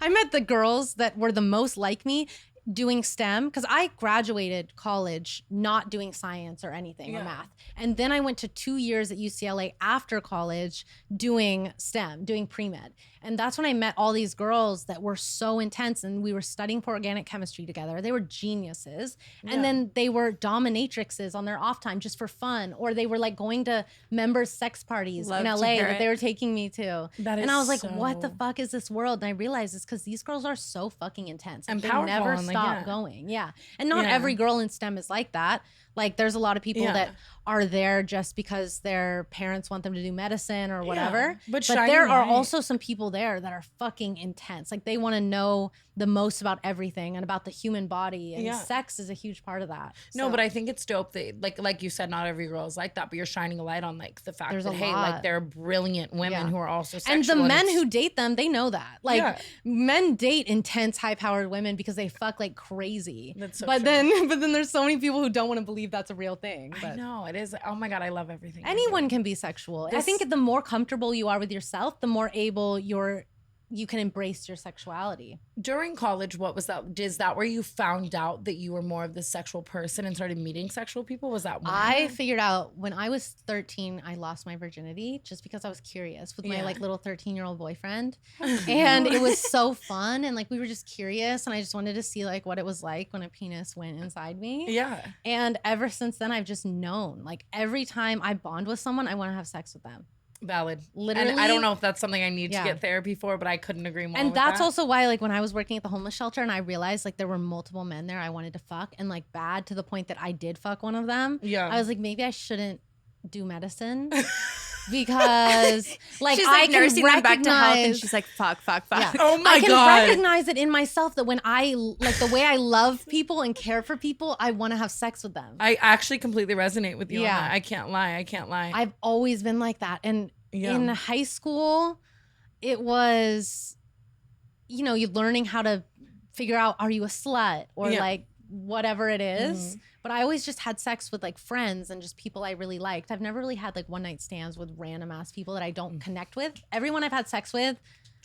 I met the girls that were the most like me doing STEM, because I graduated college not doing science or anything or math. And then I went to 2 years at UCLA after college doing STEM, doing pre-med. And that's when I met all these girls that were so intense, and we were studying for organic chemistry together. They were geniuses. And then they were dominatrixes on their off time just for fun, or they were like going to members' sex parties Love in to LA hear that it. they were taking me to. That and is I was like, so- what the fuck is this world? And I realized it's because these girls are so fucking intense. Like, And they powerful never and, like, stop yeah. going. Yeah. And not Yeah. every girl in STEM is like that. Like there's a lot of people Yeah. that are there just because their parents want them to do medicine or whatever. But But shining there are light. also some people there that are fucking intense. Like they want to know the most about everything and about the human body. And Yeah. sex is a huge part of that. No, So- but I think it's dope that like you said, not every girl is like that, but you're shining a light on like the fact There's that a hey, lot. like they're brilliant women Yeah. who are also sexual. and the men it's- who date them, they know that. Like Yeah. men date intense, high-powered women because they fuck like crazy. That's so but true. then there's so many people who don't want to believe that's a real thing. I But know it is. Oh my God, I love everything. you're anyone doing. can be sexual. I This- think the more comfortable you are with yourself, the more able you can embrace your sexuality. During college, what was that? Is that where you found out that you were more of the sexual person and started meeting sexual people? Was that when? I figured out when I was 13, I lost my virginity just because I was curious with my Yeah. like little 13-year-old boyfriend. And it was so fun. And like we were just curious, and I just wanted to see like what it was like when a penis went inside me. Yeah. And ever since then, I've just known like every time I bond with someone, I want to have sex with them. Valid. Literally. And I don't know if that's something I need to Yeah. get therapy for, but I couldn't agree more. And with that's that. also why, like, when I was working at the homeless shelter and I realized like there were multiple men there I wanted to fuck, and like bad to the point that I did fuck one of them. Yeah. I was like, maybe I shouldn't do medicine because like She's I like can nursing them back to health, and recognize- she's like, fuck. Yeah. Oh my I can God. recognize it in myself that when I like the way I love people and care for people, I want to have sex with them. I actually completely resonate with you. Yeah. On that. I can't lie. I've always been like that. And Yeah. in high school, it was, you know, you're learning how to figure out, are you a slut or Yeah. like whatever it is. But I always just had sex with like friends and just people I really liked. I've never really had like one night stands with random ass people that I don't connect with. Everyone I've had sex with,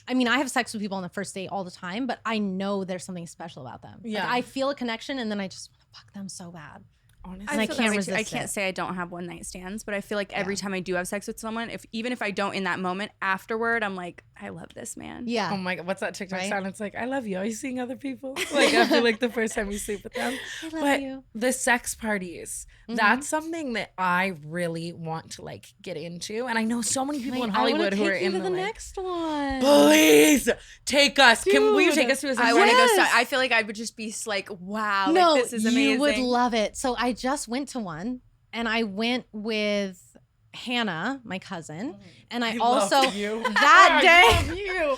I mean, I have sex with people on the first date all the time, but I know there's something special about them. Yeah. Like, I feel a connection and then I just want to fuck them so bad. Honestly. And I feel that can't way too. resist I can't it. say I don't have one night stands, but I feel like every time I do have sex with someone, even if I don't in that moment, afterward, I'm like, I love this man. Yeah. Oh my God, what's that TikTok Right? sound? It's like, I love you. Are you seeing other people? Like after like the first time you sleep with them. I love But you. the sex parties, that's something that I really want to like get into. And I know so many people in Hollywood who are in the the like, next one. please take us. Will you take us to a sex I want to party? go. Yes. I feel like I would just be like, wow, No, like, this is amazing. you would love it. So I just went to one, and I went with Hannah, my cousin, and I also you. that I day, love you.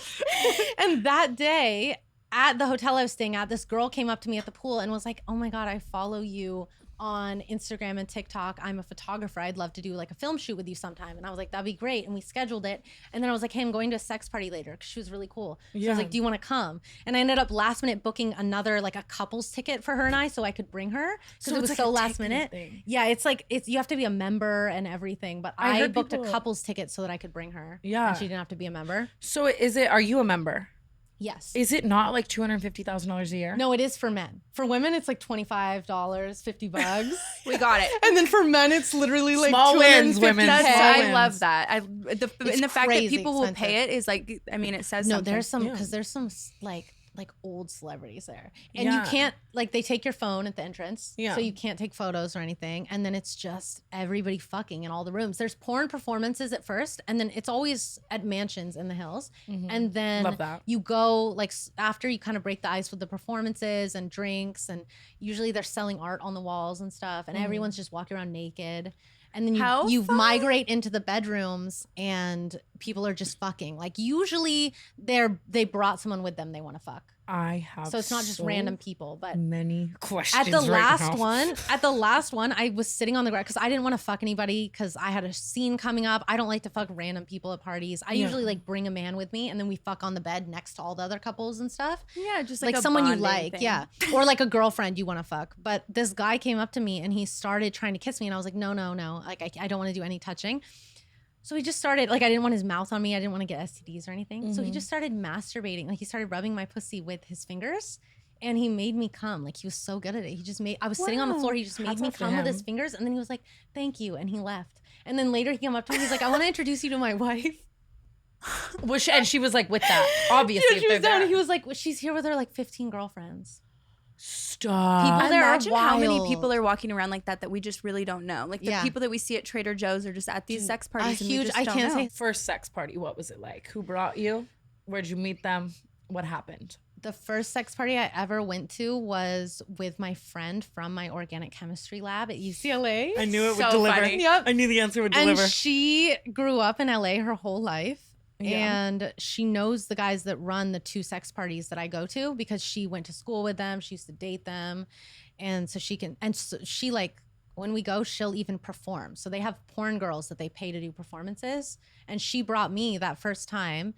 and that day at the hotel I was staying at, this girl came up to me at the pool and was like, "Oh my God, I follow you on Instagram and TikTok. I'm a photographer. I'd love to do like a film shoot with you sometime." And I was like, "That'd be great." And we scheduled it. And then I was like, "Hey, I'm going to a sex party later," because she was really cool. So I Yeah. was like, "Do you want to come?" And I ended up last minute booking another like a couples ticket for her and I so I could bring her because So it it's was like so a last ticket minute. thing. Yeah, it's like you have to be a member and everything. But I I heard booked a people- couples ticket so that I could bring her. Yeah. And she didn't have to be a member. So are you a member? Yes. Is it not like $250,000 a year? No, it is for men. For women, it's like $25, $50. We got it. And then for men, it's literally like Small wins, women. That's, Small I wins. love that. And the fact that crazy people will expensive. pay it is like, I mean, it says No, something. there's some because there's some like old celebrities there, and Yeah. you can't like they take your phone at the entrance, Yeah. so you can't take photos or anything, and then it's just everybody fucking in all the rooms. There's porn performances at first, and then it's always at mansions in the hills, and then Love that. you go like after you kind of break the ice with the performances and drinks, and usually they're selling art on the walls and stuff, and everyone's just walking around naked. And then How you fun. migrate into the bedrooms and people are just fucking. Like usually they brought someone with them they want to fuck. I have So it's not just so random people, but many questions at the right now. last one, I was sitting on the ground because I didn't want to fuck anybody because I had a scene coming up. I don't like to fuck random people at parties. I usually like bring a man with me and then we fuck on the bed next to all the other couples and stuff. Yeah, just Like a someone you bonding like, thing. yeah, or like a girlfriend you want to fuck. But this guy came up to me and he started trying to kiss me, and I was like, no, like I don't want to do any touching. So he just started like I didn't want his mouth on me. I didn't want to get STDs or anything. So he just started masturbating. Like he started rubbing my pussy with his fingers, and he made me come. Like he was so good at it. He just made. I was sitting on the floor. He just made Hats me off to come with his him. fingers, and then he was like, "Thank you," and he left. And then later he came up to me. He's like, "I want to introduce you to my wife." And she was like with that, obviously. Yeah, if she was they're down. there. He was like, well, "She's here with her like 15 girlfriends." Stop. People there are Imagine how many wild. people are walking around like that we just really don't know. Like the Yeah. people that we see at Trader Joe's are just at these sex parties. And we huge- just I don't can't know. say- First sex party, what was it like? Who brought you? Where'd you meet them? What happened? The first sex party I ever went to was with my friend from my organic chemistry lab at UCLA. I knew it would So deliver. funny. Yep. I knew the answer would And deliver. she grew up in LA her whole life. Yeah. And she knows the guys that run the 2 sex parties that I go to because she went to school with them. She used to date them. And so she like, when we go, she'll even perform. So they have porn girls that they pay to do performances. And she brought me that first time.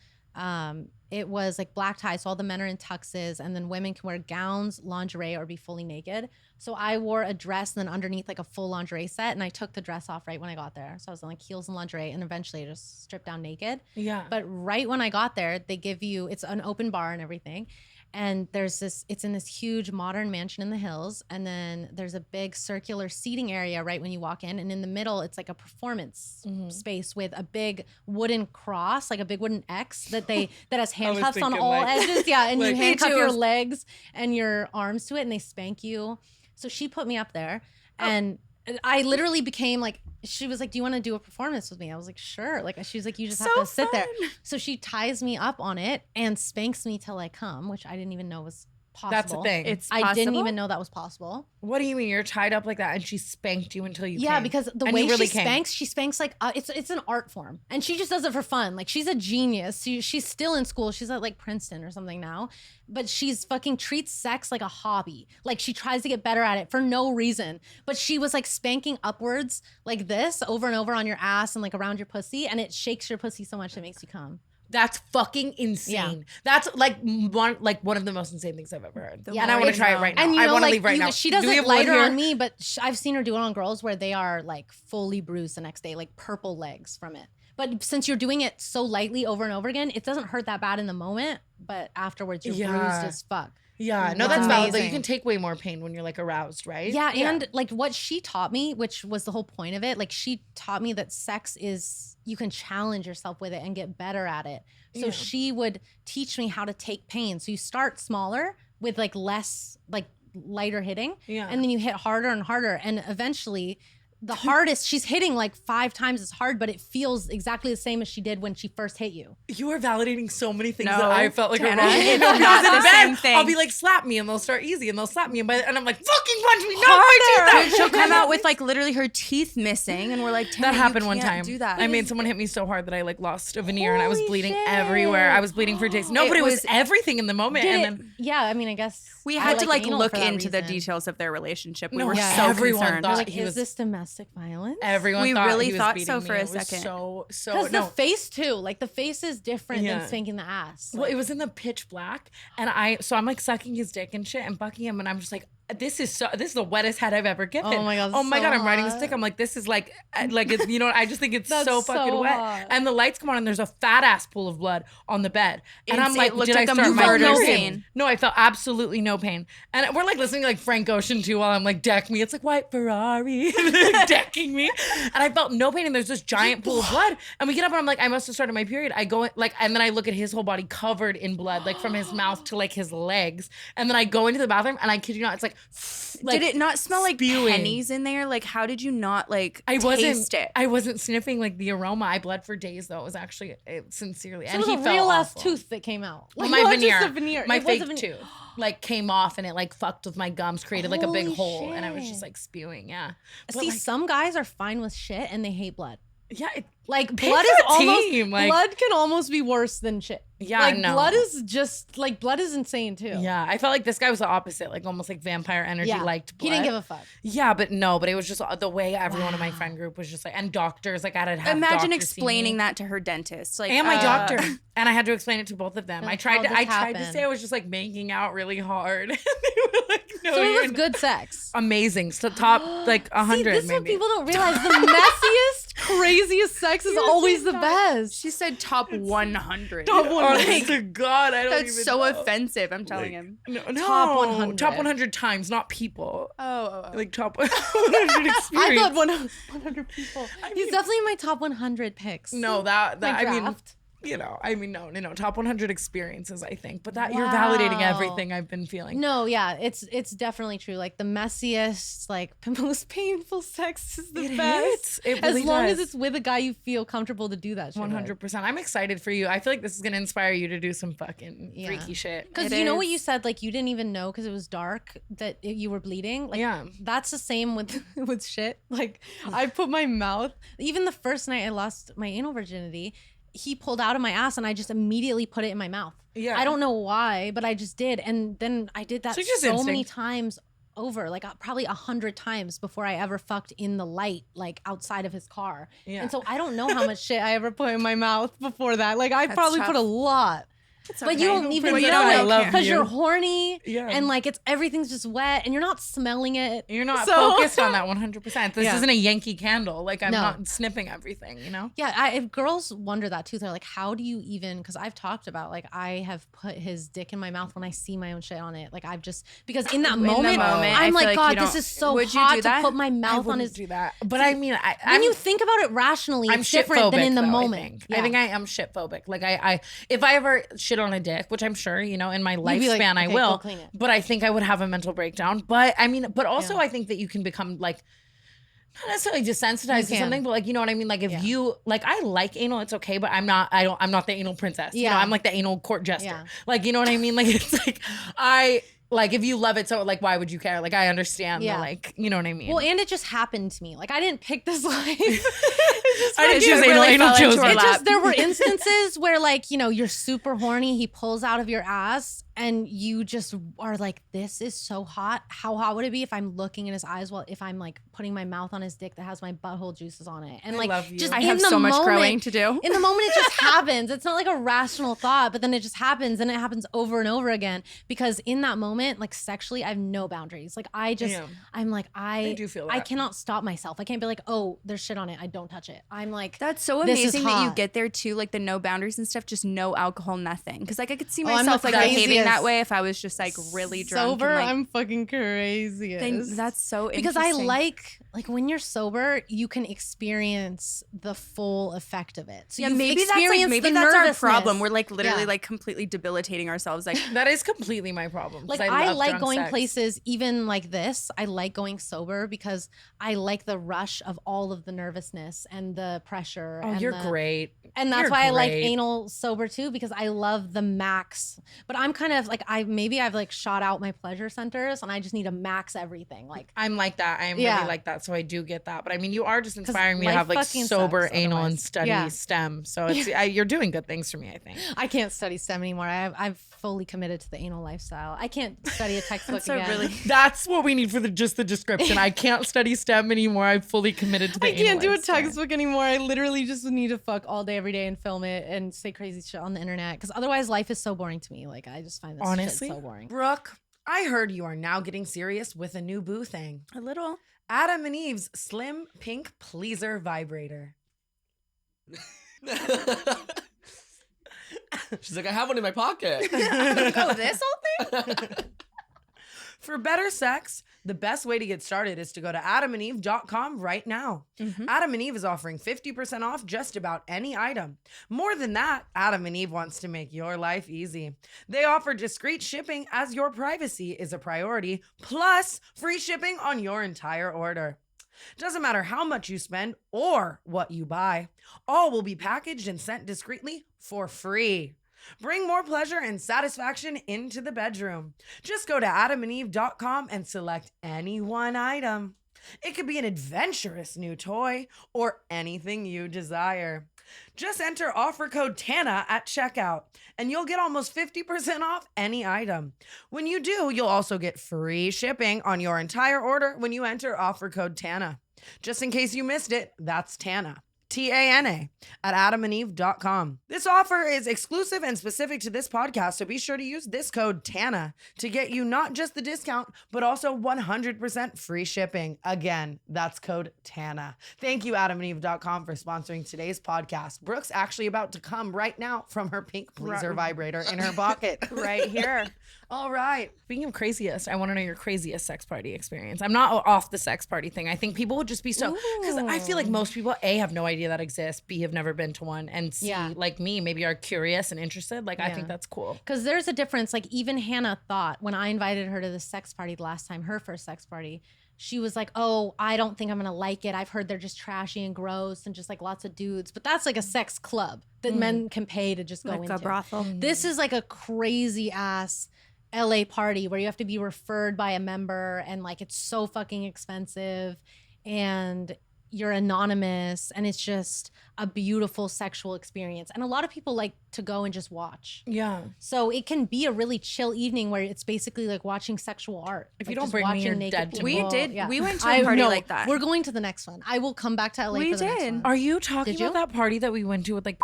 It was like black tie, so all the men are in tuxes, and then women can wear gowns, lingerie, or be fully naked. So I wore a dress and then underneath like a full lingerie set, and I took the dress off right when I got there. So I was in like heels and lingerie, and eventually I just stripped down naked. Yeah. But right when I got there, they give you, it's an open bar and everything. And there's this, it's in this huge modern mansion in the hills. And then there's a big circular seating area right when you walk in. And in the middle, it's like a performance space with a big wooden cross, like a big wooden X that has handcuffs on thinking, all like- edges. Yeah. And like- you Me handcuff too. your legs and your arms to it and they spank you. So she put me up there and I literally became like she was like, do you want to do a performance with me? I was like, sure. Like, she was like, you just have So to sit there. fun. So she ties me up on it and spanks me till I come, which I didn't even know was possible. That's the thing. I didn't possible? even know that was possible. What do you mean? You're tied up like that and she spanked you until you Yeah, came? because the And way you really she spanks like it's an art form, and she just does it for fun. Like, she's a genius. She's still in school. She's at like Princeton or something now, but she's fucking treats sex like a hobby. Like, she tries to get better at it for no reason. But she was like spanking upwards like this over and over on your ass and like around your pussy, and it shakes your pussy so much it makes you come. That's fucking insane. Yeah. That's like one of the most insane things I've ever heard. Yeah, and I want to it's- try it right now. And you I know, want to like, leave right now. she Do we does it have wood lighter here? on me, but I've seen her do it on girls where they are like fully bruised the next day, like purple legs from it. But since you're doing it so lightly over and over again, it doesn't hurt that bad in the moment, but afterwards you're Yeah. bruised as fuck. Yeah, no, It's that's valid. Though. You amazing. can take way more pain when you're like aroused, right? Yeah, and like what she taught me, which was the whole point of it, like she taught me that sex is, you can challenge yourself with it and get better at it. So she would teach me how to take pain. So you start smaller with like less, like lighter hitting, and then you hit harder and harder, and eventually the hardest, she's hitting like 5 times as hard, but it feels exactly the same as she did when she first hit you. You are validating so many things No, that I felt like Tana, are wrong. it's Because not in the bed, same thing. I'll be like, slap me, and they'll start easy, and they'll slap me, and I'm like, fucking punch me, no, my teeth out. She'll come out with like literally her teeth missing, and we're like, Tana, That happened you one can't time. Do that. I made someone hit me so hard that I like lost a veneer and I was Holy bleeding shit. everywhere. I was bleeding for days. No, It but it was was- everything in the moment. Did and it- then yeah, I mean, I guess we I had to like anal look for that into the reason. details of their relationship. We No, were yeah, so everyone concerned. thought Like, he is was- this domestic violence? everyone We thought really he was thought beating so me. for a It was second. So Because no. the face too, like the face is different Yeah. than spanking the ass. Well, it was in the pitch black, and I'm like sucking his dick and shit and bucking him, and I'm just like, this is the wettest head I've ever given. Oh my God, Oh my so God, I'm riding this hot. dick. I'm like, this is like it's, you know, I just think it's That's so fucking so wet. hot. And the lights come on, and there's a fat ass pool of blood on the bed, and I'm Insane. like, It looked did like I a start my murder period? scene. No, I felt absolutely no pain, and we're like listening to like Frank Ocean too while I'm like deck me. It's like white Ferrari decking me, and I felt no pain. And there's this giant pool of blood, and we get up, and I'm like, I must have started my period. I go like, and then I look at his whole body covered in blood, like from his mouth to like his legs, and then I go into the bathroom, and I kid you not, it's like Did it not smell like spewing. pennies in there? Like, how did you not like I taste it? I wasn't sniffing like the aroma. I bled for days though. It was actually sincerely, So and it he was a felt real ass awful. tooth that came out. Well, Like, my not just veneer, a veneer. my It was a fake veneer. tooth, like came off, and it like fucked with my gums, created like a big Holy hole, and I was shit. just like spewing. Yeah. But, See, like, some guys are fine with shit and they hate blood. yeah. Like Pick blood a is almost team, like- blood can almost be worse than shit. Yeah, like no. blood is just like blood is insane too. Yeah, I felt like this guy was the opposite, like almost like vampire energy, Yeah. liked blood. He didn't give a fuck. Yeah, but it was just the way everyone in my friend group was just like, and doctors, like I had to have Imagine doctors see me. explaining that to her dentist, like And my doctor, and I had to explain it to both of them. Like, I tried how'd to this happen? say I was just like making out really hard. And they were like, no, So it you're was good sex. amazing. So top like 100 See, this is what maybe. people don't realize. The messiest, craziest sex is always the best. She said top 100. Top 100. Honest to God, I don't That's even so know. offensive. I'm telling him. No, Top 100. Top 100 times, not people. Oh. Like top 100 experience. I thought 100 people. He's definitely in my top 100 picks. No, that My I mean, draft. no, top 100 experiences, I think. But that you're validating Wow. everything I've been feeling. No, yeah, it's definitely true. Like the messiest, like most painful sex is the It best. is. It really as long as does. it's with a guy you feel comfortable to do that shit. 100%. I'm excited for you. I feel like this is gonna inspire you to do some fucking Yeah. freaky shit. Because It you know what is. you said, like you didn't even know because it was dark that you were bleeding. Like Yeah. that's the same with with shit. Like I put my mouth. Even the first night I lost my anal virginity, he pulled out of my ass and I just immediately put it in my mouth. Yeah. I don't know why, but I just did, and then I did that So just so many instinct. times over, like probably 100 times before I ever fucked in the light, like outside of his car. Yeah. And so I don't know how much shit I ever put in my mouth before that. Like I That's probably tough. put a lot. But you don't even Well, you know know I it love because you. you're horny Yeah. and like everything's just wet and you're not smelling it. You're not So- focused on that 100%. This Yeah. isn't a Yankee candle. Like I'm No. not sniffing everything, you know? Yeah, if girls wonder that too. They're like, how do you even, because I've talked about like I have put his dick in my mouth when I see my own shit on it. Like I've just, because in that In the moment, moment, I I'm feel like, like God, you this don't- is so Would you hot do to that? put my I mouth on wouldn't his. do that. But I mean, When you think about it rationally, I'm it's shit different than in the phobic, though, moment. I think I am shit phobic. Like I if I ever shit on a dick, which I'm sure, you know, in my be like, lifespan I okay, will, go clean it. but I think I would have a mental breakdown. But I mean, but also Yeah. I think that you can become like not necessarily desensitized to something, but like, you know what I mean? Like if you, like, I like anal, it's okay, but I'm not the anal princess. You know, I'm like the anal court jester. Yeah. Like, you know what I mean? Like, it's like, like if you love it, so like, why would you care? Like, I understand the, like, you know what I mean? Well, and it just happened to me. Like, I didn't pick this life. I didn't choose anal chose me. There were instances where, like, you know, you're super horny, he pulls out of your ass, and you just are like, this is so hot. How hot would it be if I'm looking in his eyes while if I'm like putting my mouth on his dick that has my butthole juices on it? And like, just I have so much growing to do. In the moment, it just happens. It's not like a rational thought, but then it just happens, and it happens over and over again. Because in that moment, like sexually, I have no boundaries. Like I'm like, I do feel that. I cannot stop myself. I can't be like, oh, there's shit on it, I don't touch it. I'm like, that's so amazing that you get there too, like the no boundaries and stuff, just no alcohol, nothing. Because like I could see myself like behaving that way if I was just like really drunk. Sober, and, like, I'm fucking crazy. That's so interesting. Because I like when you're sober, you can experience the full effect of it. So maybe that's our problem. We're like literally like completely debilitating ourselves. Like that is completely my problem. Like I like going places even like this. I like going sober because I like the rush of all of the nervousness and the pressure. Oh, you're great. And that's why I like anal sober too, because I love the max. But I'm kind of like I've like shot out my pleasure centers and I just need to max everything. Like I'm like that. I'm really like that. So I do get that. But I mean, you are just inspiring me to have like sober anal and study STEM. So it's you're doing good things for me, I think. I can't study STEM anymore. I've fully committed to the anal lifestyle. I can't study a textbook again. That's what we need for just the description. I can't study STEM anymore. I've fully committed to the anal can't do lifestyle. A textbook anymore. I literally just need to fuck all day, every day and film it and say crazy shit on the internet. Because otherwise life is so boring to me. Like I just find this shit so boring. Brooke, I heard you are now getting serious with a new boo thing. A little. Adam and Eve's Slim Pink Pleaser Vibrator. She's like, I have one in my pocket. Oh, this whole thing? For better sex, the best way to get started is to go to adamandeve.com right now. Adam and Eve is offering 50% off just about any item. More than that, Adam and Eve wants to make your life easy. They offer discreet shipping as your privacy is a priority, plus free shipping on your entire order. Doesn't matter how much you spend or what you buy, all will be packaged and sent discreetly for free. Bring more pleasure and satisfaction into the bedroom. Just go to adamandeve.com and select any one item. It could be an adventurous new toy or anything you desire. Just enter offer code TANA at checkout and you'll get almost 50% off any item. When you do, you'll also get free shipping on your entire order when you enter offer code TANA. Just in case you missed it, that's TANA. TANA at adamandeve.com. This offer is exclusive and specific to this podcast, so be sure to use this code TANA to get you not just the discount, but also 100% free shipping. Again, that's code TANA. Thank you, adamandeve.com, for sponsoring today's podcast. Brooke's actually about to come right now from her pink pleaser vibrator in her pocket. Right here. All right. Speaking of craziest, I want to know your craziest sex party experience. I'm not off the sex party thing. I think people would just be so, because I feel like most people, A, have no idea that exists, B, have never been to one, and C, like me, maybe are curious and interested. Like, I think that's cool. Because there's a difference. Like, even Hannah thought when I invited her to the sex party the last time, her first sex party, she was like, oh, I don't think I'm going to like it. I've heard they're just trashy and gross and just like lots of dudes. But that's like a sex club that men can pay to just go into. Like a brothel. This is like a crazy ass LA party where you have to be referred by a member and like it's so fucking expensive and you're anonymous and it's just a beautiful sexual experience. And a lot of people like to go and just watch. Yeah. So it can be a really chill evening where it's basically like watching sexual art. If like you don't bring me, you're dead to me. We went to a party like that. We're going to the next one. I will come back to LA for the next one. Are you talking about that party that we went to with like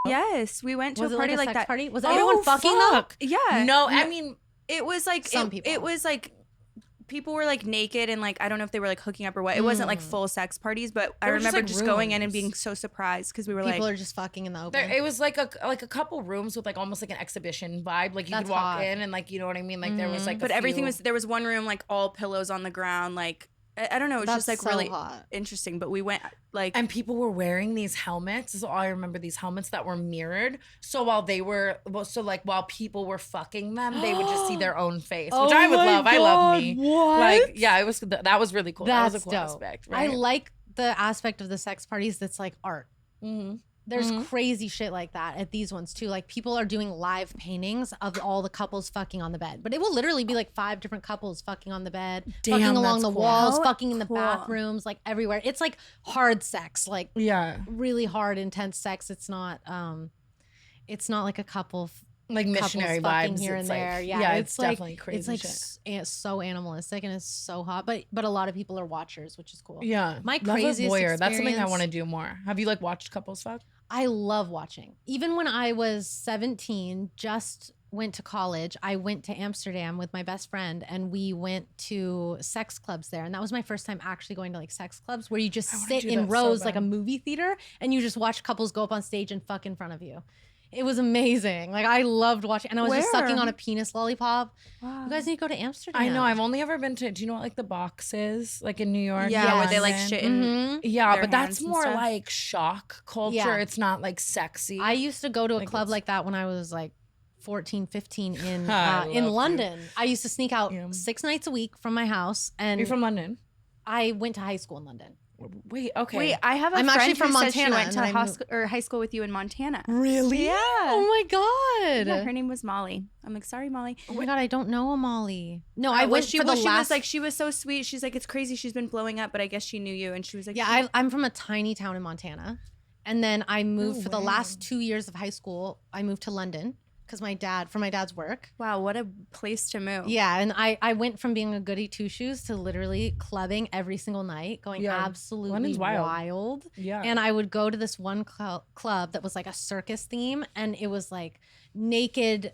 Yes, we went to a party like that. Party? Was everyone fucking though? Yeah. No, I mean, it was like some people. It was like people were like naked and like I don't know if they were like hooking up or what. It wasn't like full sex parties, but I remember just going in and being so surprised because we were people are just fucking in the open. It was like a couple rooms with like almost like an exhibition vibe. Like you could walk in and like you know what I mean. Like there was like, but everything was there was one room like all pillows on the ground like. I don't know. It was That's just like so really hot. interesting. But we went like, And people were wearing these helmets. This is all I remember, these helmets that were mirrored. So while people were fucking them, they would just see their own face, which I would love. I love me. What? Like, yeah, it was that was really cool. That's that was a cool dope. aspect. I Right? like the aspect of the sex parties that's like art. Mm-hmm. There's crazy shit like that at these ones too. Like people are doing live paintings of all the couples fucking on the bed, but it will literally be like 5 different couples fucking on the bed, Damn, fucking along that's the cool. walls, How fucking in the cool. bathrooms, like everywhere. It's like hard sex, like Yeah. really hard, intense sex. It's not like a couple. Like missionary couples fucking vibes. here It's and like, there. Yeah, it's like, definitely crazy It's like shit. so animalistic and it's so hot, but a lot of people are watchers, which is cool. Yeah. My Love a craziest voyeur. That's something I experience- want to do more. Have you like watched couples fuck? I love watching. Even when I was 17, just went to college, I went to Amsterdam with my best friend and we went to sex clubs there. And that was my first time actually going to like sex clubs where you just wanna sit do in that so rows like a bad. movie theater and you just watch couples go up on stage and fuck in front of you. It was amazing. Like I loved watching, and I was just sucking Where? on a penis lollipop. wow. You guys need to go to Amsterdam. I know. I've only ever been to. Do you know what like the box is like in New York? Yeah, where they like London? shit in. Mhm. Yeah, their but that's hands and more stuff. like shock culture. Yeah. It's not like sexy. I used to go to a Like, club it's- like that when I was like 14, 15 in I love in you. London. I used to sneak out Yeah. 6 nights a week from my house, and You're from London. I went to high school in London. Wait, okay. Wait, I have a I'm friend actually from who said she Montana, went to and I high school with you in Montana. Really? Yeah. Oh my god. Yeah, her name was Molly. I'm like, sorry, Molly. Oh my god, I don't know Amali. No, I I went she for the was. She last. was like, she was so sweet. She's like, it's crazy. She's been blowing up, but I guess she knew you, and she was like, yeah, I'm from a tiny town in Montana, and then I moved for the last 2 years of high school. I moved to London because for my dad's work. wow, what a place to move. Yeah, and I went from being a goody two shoes to literally clubbing every single night, going Yeah. absolutely London's wild. wild. Yeah. And I would go to this one club that was like a circus theme, and it was like naked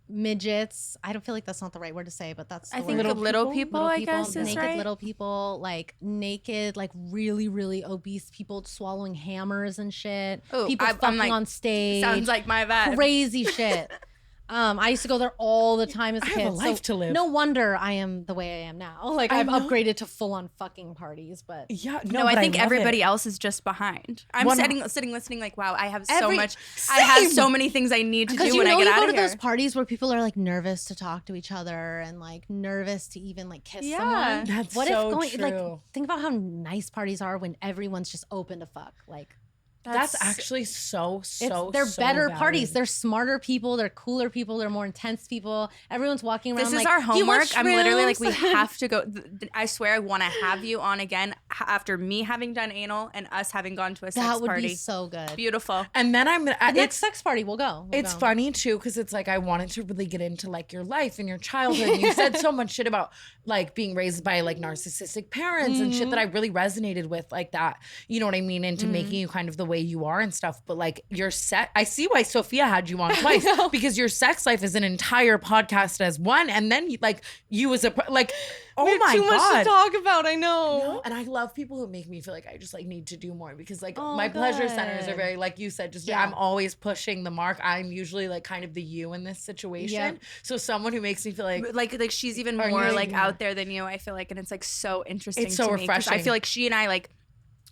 midgets. I don't feel like that's not the right word to say, but that's the I word. think little people, Little I people, guess, is naked right. little people, like naked, like really, really obese people swallowing hammers and shit. Ooh, People I'm fucking like, on stage. Sounds like my vibe. crazy shit. I used to go there all the time as a I kid. have a life to live. No wonder I am the way I am now. Like I I've know. upgraded to full on fucking parties, but yeah. No, but I think love everybody it. else is just behind. I'm One- sitting, listening, like, wow, I have so Every- much. I have so many things I need to because do you when know I you get go out to of here. those parties where people are like nervous to talk to each other and like nervous to even like kiss Yeah. someone. That's what so if going true. like think about how nice parties are when everyone's just open to fuck. Like That's actually so they're so better valid. parties. They're smarter people. They're cooler people. They're more intense people. Everyone's walking around. This is like, our "Do you want homework. I'm literally like, we shrooms?" have to go. I swear, I want to have you on again after me having done anal and us having gone to a sex That would party. be so good. Beautiful. And then I'm The next it's sex party, we'll go. We'll it's go. funny too because it's like I wanted to really get into like your life and your childhood. And you said so much shit about like being raised by like narcissistic parents and shit that I really resonated with, like that. You know what I mean? Into making you kind of the way you are and stuff. But like your I see why Sophia had you on twice because your sex life is an entire podcast as one, and then you as a like. Oh my Too god! much to talk about. I know. No, and I love people who make me feel like I just like need to do more because like Oh, my pleasure centers are good. very like you said, just Yeah. I'm always pushing the mark. I'm usually like kind of the you in this situation. Yep. So someone who makes me feel like Like she's even Are more you- like out there than you. I feel like, and it's like so interesting. It's so to me 'cause I refreshing. feel like she and I like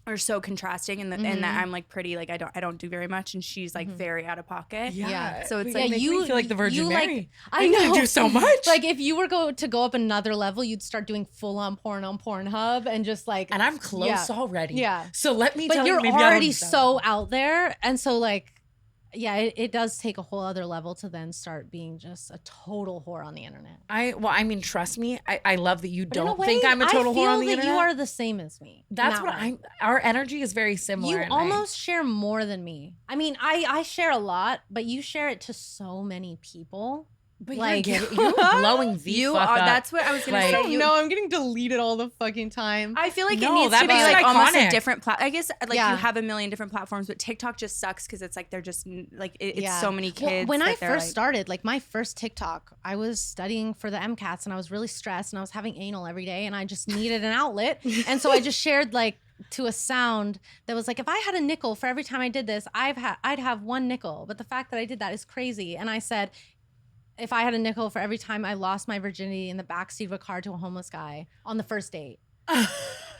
are so contrasting, and Mm-hmm. that I'm like pretty like I don't do very much, and she's like very out of pocket. Yeah. So it's but like you make me feel like the Virgin you, Mary. like, I know. Do so much. Like if you were to go up another level, you'd start doing full on porn on Pornhub and just like. and I'm close Yeah. already. Yeah. So let me But tell you're you, maybe I don't already need that. so out there, and so like, yeah, it does take a whole other level to then start being just a total whore on the internet. I mean, trust me, I love that you But in a don't way, think I'm a total I feel whore on the that internet. you are the same as me. in That's that what way. our energy is very similar. You and I- almost share more than me. I mean, I share a lot, but you share it to so many people. but like- you're blowing the you fuck are. up. That's what I was gonna Like- say. You, I'm getting deleted all the fucking time. I feel like No, it needs that to be makes it like almost a iconic. different I guess like Yeah. you have a million different platforms, but TikTok just sucks because it's like they're just like it's Yeah. so many Well, kids. when I that they're, first like- started, like my first TikTok, I was studying for the MCATs and I was really stressed and I was having anal every day and I just needed an outlet. And so I just shared like to a sound that was like, if I had a nickel for every time I did this, I'd have one nickel. But the fact that I did that is crazy. And I said, if I had a nickel for every time I lost my virginity in the backseat of a car to a homeless guy on the first date,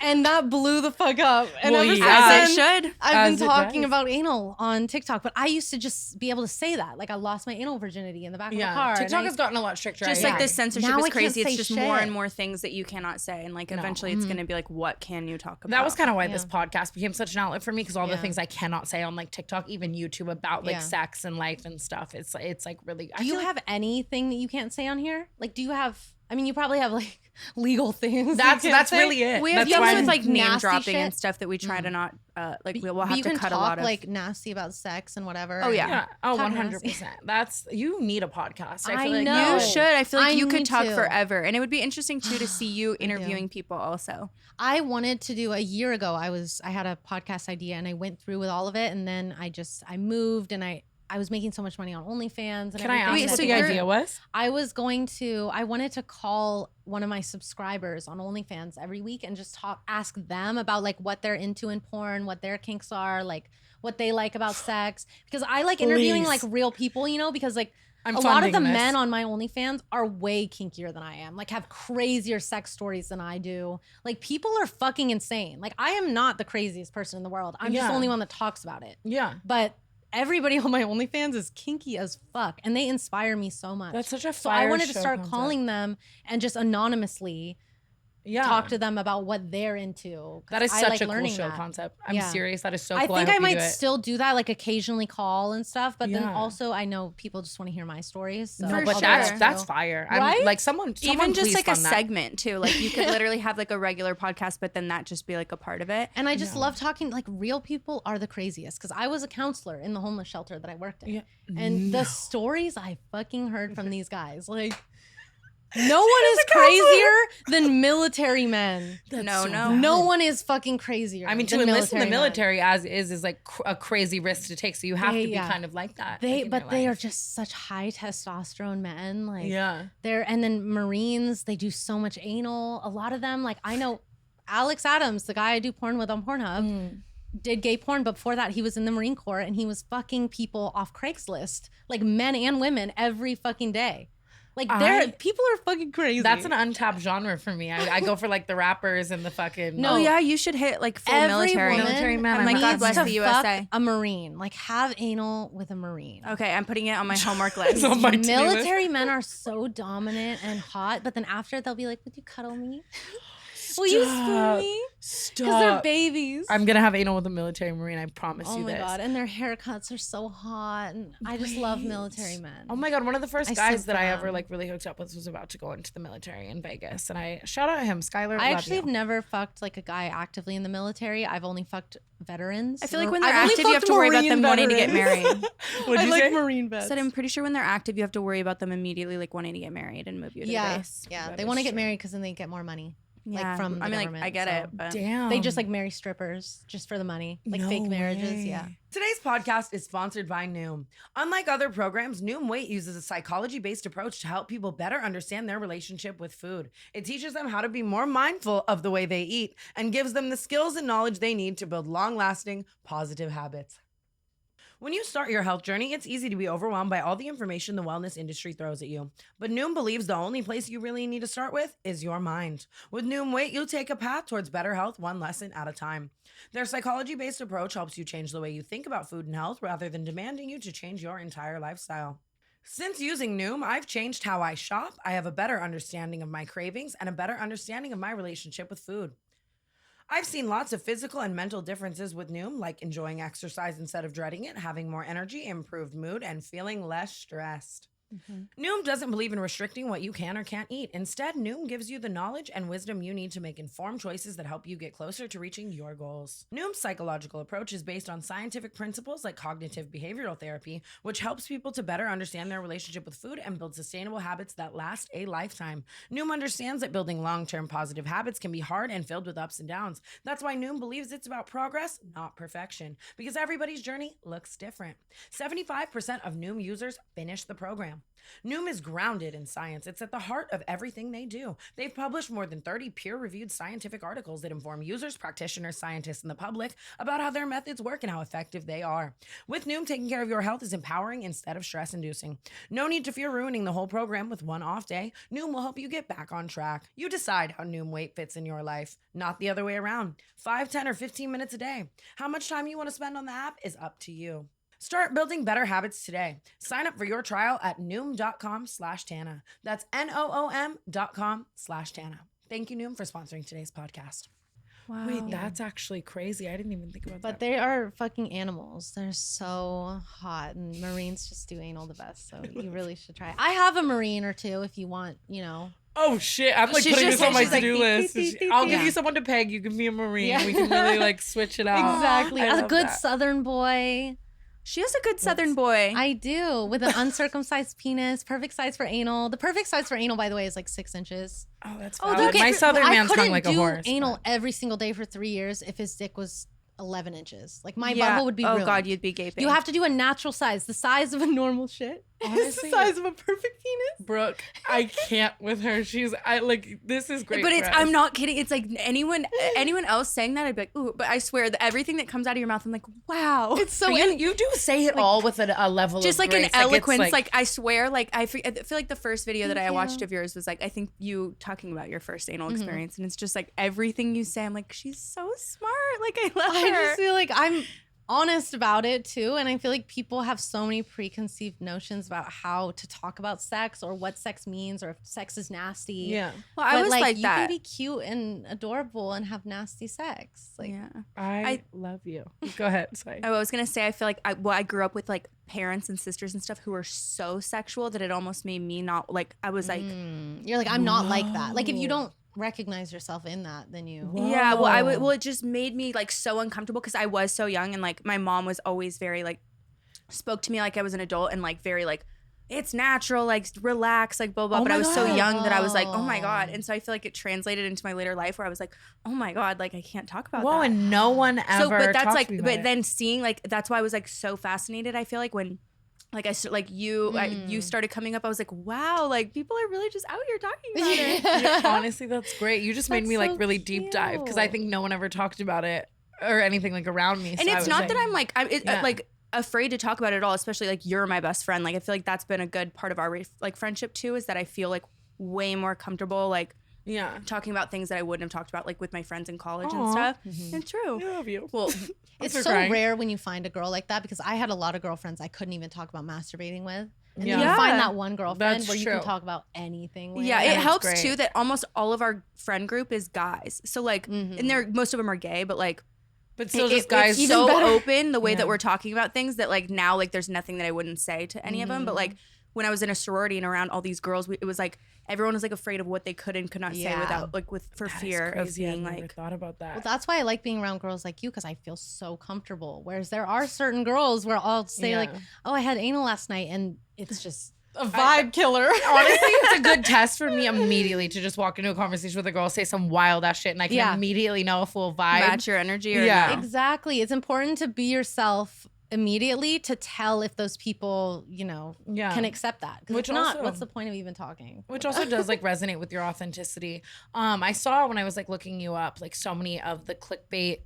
And that blew the fuck up. And Well, ever yeah. since As it then, should. I've As been it talking does. about anal on TikTok, but I used to just be able to say that. Like I lost my anal virginity in the back of the car. and TikTok I- has gotten a lot stricter. Just I like agree. the censorship Now is I can't crazy. It's say just more shit. and more things that you cannot say. And like eventually Mm-hmm. it's going to be like, what can you talk about? That was kind of why this podcast became such an outlet for me, because all the Yeah. things I cannot say on like TikTok, even YouTube, about like Yeah. sex and life and stuff. It's like really. Do you have anything that you can't say on here? Like, do you have? I mean, you probably have like legal things. That's really it. We have That's why deals with I'm- like name nasty dropping and shit. stuff that we try to not like we'll But have you to can cut talk a lot of like nasty about sex and whatever. Oh, yeah. Yeah. Oh, Talk 100%. That's, you need a podcast. I feel like know. You should. I feel like I you could need talk to. forever. And it would be interesting too to see you interviewing people also. I wanted to do a year ago. I had a podcast idea and I went through with all of it, and then I moved and I was making so much money on OnlyFans. And Can I ask everything. what so the you're- idea was? I wanted to call one of my subscribers on OnlyFans every week and just ask them about like what they're into in porn, what their kinks are, like what they like about sex. Because I like interviewing like Please. real people, you know, because like I'm a lot of the funding this. men on my OnlyFans are way kinkier than I am, like have crazier sex stories than I do. Like people are fucking insane. Like I am not the craziest person in the world. I'm just the Yeah. only one that talks about it. Yeah. But everybody on my OnlyFans is kinky as fuck, and they inspire me so much. That's such a So I fire wanted to show start concept. calling them and just anonymously talk to them about what they're into. 'cause That is I such like a cool learning show that. concept. I'm Yeah. serious. That is so I cool. think hope I you might do it. still do that, like occasionally call and stuff. But then Yeah. also I know people just want to hear my stories. So No, I'll but do that's that too. fire. Right? I'm like someone Even just please like a fund that. segment too. Like you could literally have like a regular podcast, but then that just be like a part of it. And I just love talking. Like real people are the craziest because I was a counselor in the homeless shelter that I worked in, Yeah. and the stories I fucking heard from these guys, like. No one is crazier than military men. No one is fucking crazier. I mean, to than enlist in the men. military as is like a crazy risk to take. So you have to be Yeah. kind of like that. They, like, in but your they are life. just such high testosterone men. Like, Yeah. and then Marines, they do so much anal. A lot of them, like I know, Alex Adams, the guy I do porn with on Pornhub, did gay porn. But before that, he was in the Marine Corps and he was fucking people off Craigslist, like men and women, every fucking day. Like people are fucking crazy. That's an untapped genre for me. I go for like the rappers and the fucking. No. Oh yeah, you should hit like full Every military. woman Military men, I'm like, I'm God like, bless to the fuck USA. a Marine. Like have anal with a Marine. Okay, I'm putting it on my homework list. on my to-do list. Military men are so dominant and hot, but then after they'll be like, "Would you cuddle me? Will you spoon me?" Stop. Because they're babies. I'm gonna have anal with a military marine. I promise Oh you my this. god, and their haircuts are so hot, and I just love military men. Oh my god, one of the first I guys sent that I them. ever like really hooked up with was about to go into the military in Vegas, and I shout out him, Skylar. I love actually you. have never fucked like a guy actively in the military. I've only fucked veterans. I feel like when they're I've only active, you have fucked to worry about Marine them wanting to get veterans. married. What'd I you like say? Marine I vets. said I'm pretty sure when they're active, you have to worry about them immediately, like wanting to get married and move you to the Yeah, base. yeah. That They is want to get true. married because then they get more money. Yeah. Like from the I mean, like government, I get so. it, but Damn. They just like marry strippers just for the money, like No fake marriages. way. Yeah. Today's podcast is sponsored by Noom. Unlike other programs, Noom Weight uses a psychology-based approach to help people better understand their relationship with food. It teaches them how to be more mindful of the way they eat and gives them the skills and knowledge they need to build long-lasting, positive habits. When you start your health journey, it's easy to be overwhelmed by all the information the wellness industry throws at you. But Noom believes the only place you really need to start with is your mind. With Noom Weight, you'll take a path towards better health one lesson at a time. Their psychology-based approach helps you change the way you think about food and health rather than demanding you to change your entire lifestyle. Since using Noom, I've changed how I shop. I have a better understanding of my cravings and a better understanding of my relationship with food. I've seen lots of physical and mental differences with Noom, like enjoying exercise instead of dreading it, having more energy, improved mood, and feeling less stressed. Noom doesn't believe in restricting what you can or can't eat. Instead, Noom gives you the knowledge and wisdom you need to make informed choices that help you get closer to reaching your goals. Noom's psychological approach is based on scientific principles like cognitive behavioral therapy, which helps people to better understand their relationship with food and build sustainable habits that last a lifetime. Noom understands that building long-term positive habits can be hard and filled with ups and downs. That's why Noom believes it's about progress, not perfection, because everybody's journey looks different. 75% of Noom users finish the program. Noom is grounded in science. It's at the heart of everything they do. They've published more than 30 peer-reviewed scientific articles that inform users, practitioners, scientists, and the public about how their methods work and how effective they are. With Noom, taking care of your health is empowering instead of stress-inducing. No need to fear ruining the whole program with one off day. Noom will help you get back on track. You decide how Noom weight fits in your life, not the other way around. 5, 10, or 15 minutes a day. How much time you want to spend on the app is up to you. Start building better habits today. Sign up for your trial at Noom.com/Tana. That's NOOM.com/Tana. Thank you, Noom, for sponsoring today's podcast. Wow. Wait, that's actually crazy. I didn't even think about But that. they are fucking animals. They're so hot, and Marines just do anal the best. So you really should try. I have a Marine or two if you want. Oh shit! I'm like She's putting just- this on my she's like, to-do list. I'll give Yeah. you someone to peg. You give me a Marine. Yeah. We can really like switch it out. Exactly. I A love good that. Southern boy. She has a good Southern boy. I do, with an uncircumcised penis, perfect size for anal. The perfect size for anal, by the way, is like 6 inches. Oh, that's Oh, valid. okay. My Southern man's I hung like a couldn't horse. do anal every single day for 3 years if his dick was 11 inches. Like my Yeah. bubble would be Oh ruined. God, you'd be gaping. You have to do a natural size. The size of a normal shit is Honestly, the size of a perfect penis. Brooke, I can't with her. This is great. But for it's us. I'm not kidding. It's like anyone else saying that, I'd be like, ooh. But I swear that everything that comes out of your mouth, I'm like, wow. It's so You do say it all with a level just of like grace. an eloquence. it's Like I swear, like I feel like the first video that I Thank watched you. of yours was like, I think you talking about your first anal experience, and it's just like everything you say. I'm like, she's so smart. Like I love I her. just feel like I'm honest about it too, and I feel like people have so many preconceived notions about how to talk about sex or what sex means or if sex is nasty. Yeah. well, I But, was like you that. can be cute and adorable and have nasty sex. Like yeah. I love you. Go ahead. Sorry. I was gonna say I feel like I grew up with like parents and sisters and stuff who were so sexual that it almost made me not like I was like you're like, I'm not like that. Like if you don't recognize yourself in that, then you yeah well it just made me like so uncomfortable because I was so young and like my mom was always very like spoke to me like I was an adult and like very like it's natural like relax like blah blah Oh but I my was so God. young that I was like oh my God, and so I feel like it translated into my later life where I was like oh my God, like I can't talk about Whoa, that. and no one ever. So, but that's talks like, to me but about it. then seeing like, that's why I was like so fascinated. I feel like when, like you started coming up, I was like, wow, like people are really just out here talking about it. Yeah, honestly, that's great. You just made That's me like so really deep dive because I cute. think no one ever talked about it or anything like around me. And it's not that I'm like, Yeah. like afraid to talk about it at all, especially like you're my best friend. Like I feel like that's been a good part of our like friendship too, is that I feel like way more comfortable like Yeah. talking about things that I wouldn't have talked about like with my friends in college and Aw. stuff. It's true. I love you. Well, it's start so crying. rare when you find a girl like that because I had a lot of girlfriends I couldn't even talk about masturbating with. And then Yeah. you find that one girlfriend That's where you true. can talk about anything with. yeah, it that's helps great. too that almost all of our friend group is guys. So like, and they're most of them are gay, but like. But still, just guys. It's so better. open the way Yeah. that we're talking about things that like now like there's nothing that I wouldn't say to any of them. But like when I was in a sorority and around all these girls, it was like everyone was like afraid of what they could and could not say Yeah. without like for That is fear of crazy. being I've never like. thought about that. Well, that's why I like being around girls like you because I feel so comfortable. Whereas there are certain girls where I'll say like, "Oh, I had anal last night," and it's just a vibe killer. Honestly, it's a good test for me immediately to just walk into a conversation with a girl, say some wild ass shit, and I can Yeah. immediately know a full vibe. Match your energy or Yeah. no. Exactly. It's important to be yourself immediately to tell if those people, Yeah. can accept that. Because Which if not, also- what's the point of even talking? Which also does like resonate with your authenticity. I saw when I was like looking you up, like so many of the clickbait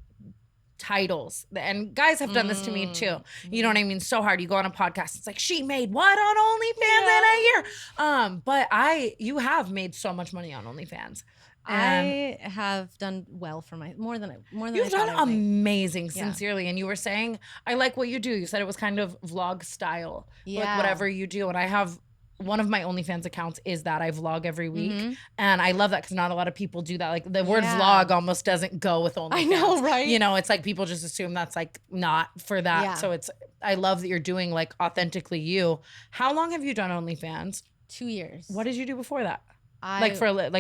titles, and guys have done this to me too. You know what I mean? So hard. You go on a podcast, it's like she made what on OnlyFans in a year. But you have made so much money on OnlyFans. And I have done well for more than you've I thought done I would make. amazing, Yeah. sincerely. And you were saying, I like what you do. You said it was kind of vlog style, like Yeah. whatever you do. And I have one of my OnlyFans accounts is that I vlog every week. Mhm. And I love that because not a lot of people do that. Like the word Yeah. vlog almost doesn't go with OnlyFans. I know, right? You know, it's like people just assume that's like not for that. Yeah. So I love that you're doing like authentically you. How long have you done OnlyFans? 2 years. What did you do before that? I,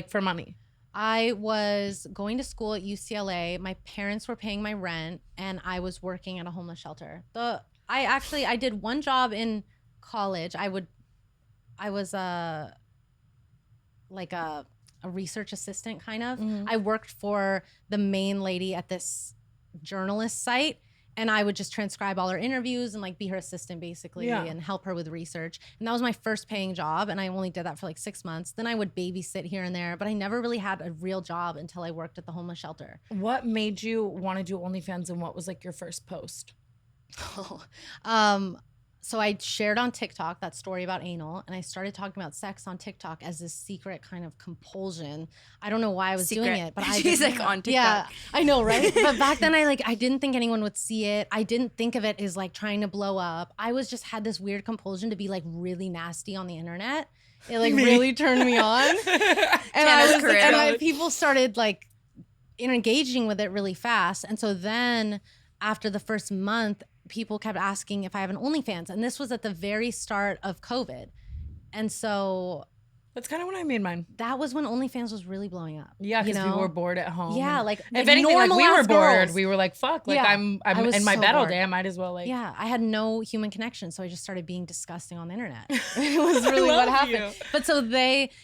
For money. I was going to school at UCLA. My parents were paying my rent, and I was working at a homeless shelter. I did one job in college. I was like a research assistant kind of. Mhm. I worked for the main lady at this journalist site, And I would just transcribe all her interviews and like be her assistant basically and help her with research. And that was my first paying job. And I only did that for like 6 months. Then I would babysit here and there, but I never really had a real job until I worked at the homeless shelter. What made you want to do OnlyFans, and what was like your first post? So I shared on TikTok that story about anal, and I started talking about sex on TikTok as this secret kind of compulsion. I don't know why I was doing it, but she's like on TikTok. Yeah, I know, right? But back then I didn't think anyone would see it. I didn't think of it as like trying to blow up. I was just had this weird compulsion to be like really nasty on the internet. It like really turned me on. And people started like engaging with it really fast. And so then after the first month, people kept asking if I have an OnlyFans. And this was at the very start of COVID. And so that's kind of when I made mine. that was when OnlyFans was really blowing up. Yeah, because we were bored at home. Yeah, like if anything, like we were normal-ass bored. girls. We were like, "Fuck!" Like Yeah, I'm I was in my so bed all bored. day. I might as well like. Yeah, I had no human connection, so I just started being disgusting on the internet. It was really what happened. But so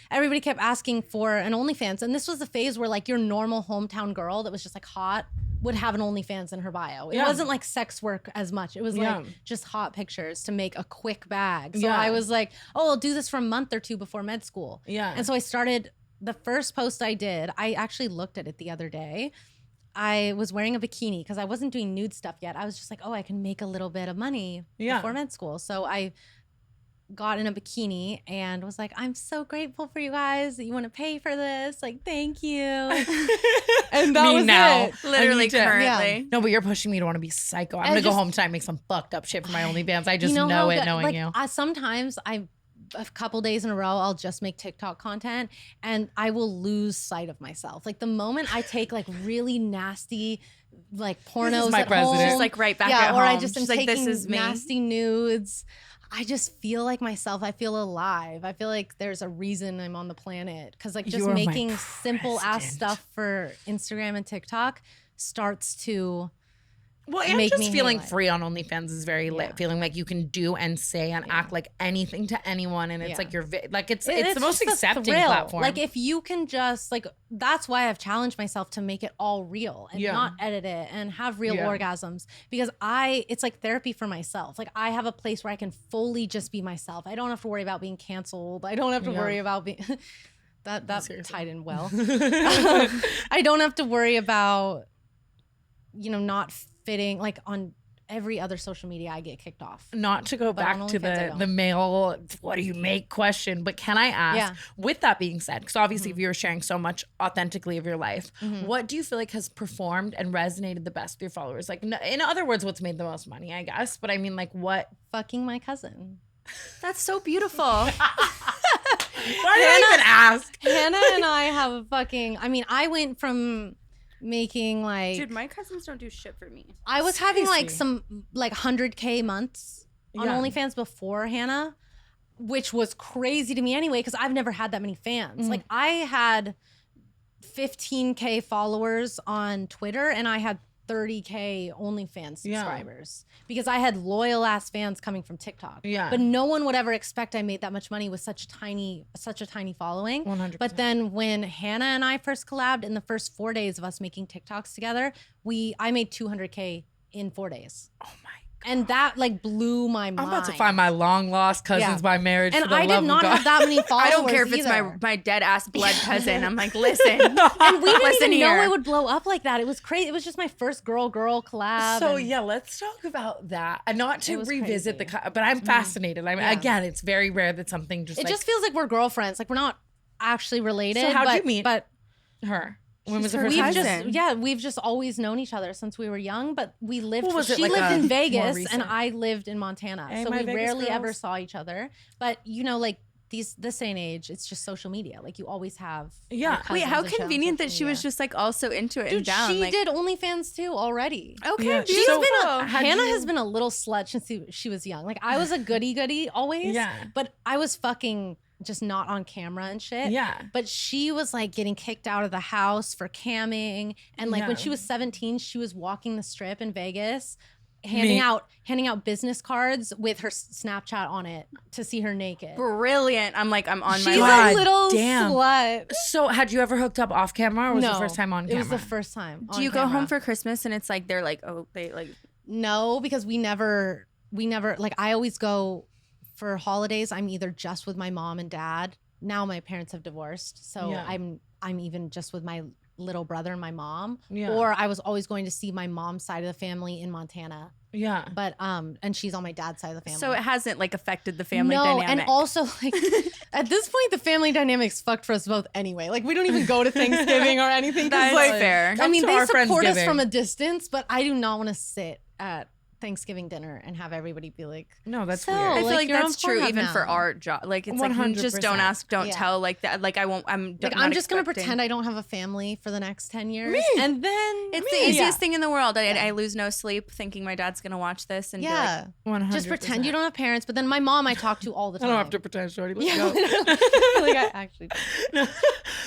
everybody kept asking for an OnlyFans, and this was the phase where like your normal hometown girl that was just like hot would have an OnlyFans in her bio. It wasn't like sex work as much. It was like just hot pictures to make a quick bag. So I was like, oh, I'll do this for a month or two before med school. Yeah. And so I started, the first post I did, I actually looked at it the other day. I was wearing a bikini because I wasn't doing nude stuff yet. I was just like, oh, I can make a little bit of money before med school. So I got in a bikini and was like, I'm so grateful for you guys that you want to pay for this. Like, thank you. And that was now. it. Literally currently. Yeah. No, but you're pushing me to want to be psycho. I'm gonna go home tonight and make some fucked up shit for my OnlyFans. I just know how it, good- knowing like, you. Sometimes a couple days in a row, I'll just make TikTok content and I will lose sight of myself. Like the moment I take like really nasty like pornos my at president. home, She's like right back at home. or I just am She's like, taking this is me. nasty nudes. I just feel like myself. I feel alive. I feel like there's a reason I'm on the planet because like just You're my making simple ass president. stuff for Instagram and TikTok starts to Well, and make just me feeling hate life. free on OnlyFans is very lit. Yeah. Feeling like you can do and say and act like anything to anyone, and it's Yeah. like it's the most just a accepting thrill. platform. Like if you can just like, that's why I've challenged myself to make it all real and not edit it and have real orgasms because it's like therapy for myself. Like I have a place where I can fully just be myself. I don't have to worry about being canceled. I don't have to worry about being that tied in well. I don't have to worry about not fitting like on every other social media. I get kicked off. Not to go But on back to OnlyFans, I the don't. male what do you make question, but can I ask, with that being said, because obviously if you're sharing so much authentically of your life, what do you feel like has performed and resonated the best with your followers? Like in other words, what's made the most money, I guess, but I mean like what? Fucking my cousin. That's so beautiful. Why did I even ask? Hannah and I have a fucking, I went from making like, Dude, my cousins don't do shit for me. I was having like Seriously. some like 100K months on Yeah. OnlyFans before Hannah, which was crazy to me anyway, because I've never had that many fans. Like I had 15K followers on Twitter and I had 30K OnlyFans subscribers because I had loyal ass fans coming from TikTok. Yeah. But no one would ever expect I made that much money with such a tiny following. 100%. But then when Hannah and I first collabed in the first 4 days of us making TikToks together, I made 200K in 4 days. Oh my And that like blew my mind. I'm about to find my long lost cousins by marriage. And for the I love did not of God. have that many followers. I don't care if it's either. my dead ass blood cousin. I'm like, listen. And we didn't Listen even know here. it would blow up like that. It was crazy. It was just my first girl collab. So and- yeah, let's talk about that. And not to It was revisit crazy. but I'm fascinated. I mean, again, it's very rare that something just it like just feels like we're girlfriends. Like we're not actually related. So how'd but, you meet But her. When was the her first we've time? cousin. we've just always known each other since we were young. But we lived. What was it, she like lived a in more Vegas recent? and I lived in Montana. Hey, so my we Vegas rarely ever girls. saw each other. But like this day and age, it's just social media. Like you always have. Yeah. your Wait, cousins how and shit on convenient that social she was media. just like also into it and Dude, down. she like, did OnlyFans too already. okay, Yeah. beautiful. She's been How'd Hannah you- has been a little slut since she was young. Like I was a goody always. Yeah. But I was fucking just not on camera and shit. Yeah. But she was like getting kicked out of the house for camming. And like when Yeah. she was 17, she was walking the strip in Vegas, handing out business cards with her Snapchat on it to see her naked. Brilliant. I'm like, I'm on She's my a way. God little damn. slut. So had you ever hooked up off camera or was it No, the first time on camera? It was the first time. Do you go home for Christmas and it's like they're like, oh, they like no, because we never like I always go for holidays. I'm either just with my mom and dad. Now my parents have divorced, so Yeah. I'm even just with my little brother and my mom. Yeah. Or I was always going to see my mom's side of the family in Montana. Yeah. But and she's on my dad's side of the family. So it hasn't like affected the family no, dynamic. and also like at this point the family dynamic's fucked for us both anyway. Like we don't even go to Thanksgiving or anything. 'Cause, That's like, fair. I Come mean, to they our support us Friendsgiving. from a distance, but I do not want to sit at Thanksgiving dinner and have everybody be like, No, that's So, weird. I feel like, like you're that's on true Pornhub even for now. our job. Like it's like just 100%. don't ask, don't Yeah. tell. Like that. Like I won't. I'm like not I'm just gonna expecting. pretend I don't have a family for the next 10 years, and then It's the easiest thing in the world. I lose no sleep thinking my dad's gonna watch this and be like, Yeah, 100%. just pretend you don't have parents. But then my mom, I talk to all the I time. don't have to pretend, shorty. Let's Yeah, go. like I actually. No,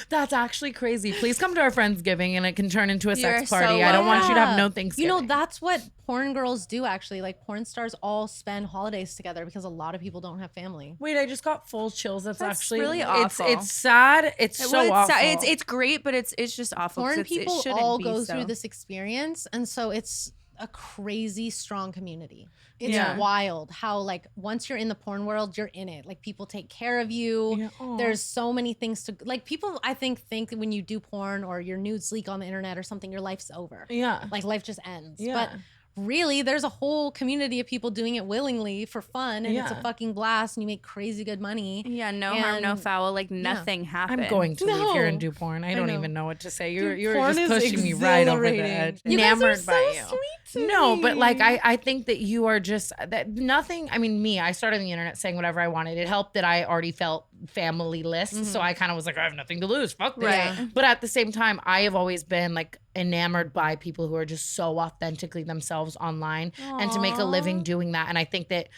that's actually crazy. Please come to our Friendsgiving and it can turn into a You're sex so party. I don't want you to have no Yeah. Thanksgiving. You know, that's what porn girls do actually. Like porn stars all spend holidays together because a lot of people don't have family. Wait, I just got full chills. That's actually really it's awful. it's sad. It's well, so it's, awful. it's great, but it's just awful. 'cause Porn it people shouldn't all be go so. through this experience, and so it's a crazy strong community. It's Yeah. wild how like once you're in the porn world, you're in it. Like people take care of you. Yeah. Aw. There's so many things to like. People I think that when you do porn or your nudes leak on the internet or something, your life's over. Yeah. Like life just ends. Yeah. But really, there's a whole community of people doing it willingly for fun, and it's a Yeah. fucking blast, and you make crazy good money. Yeah, no harm, no And- foul. Like nothing happened. I'm going to leave here and No. do porn. I I don't know. even know what to say. Dude, You're porn just is pushing me right over the exhilarating. edge. You guys are Enamored so by you. sweet to No, but like me. I think that you are just that nothing. I mean, me. I started on the internet saying whatever I wanted. It helped that I already felt family-less, so I kind of was like, I have nothing to lose. Fuck this. Right. But at the same time, I have always been like enamored by people who are just so authentically themselves online and to make a living doing that. And I think that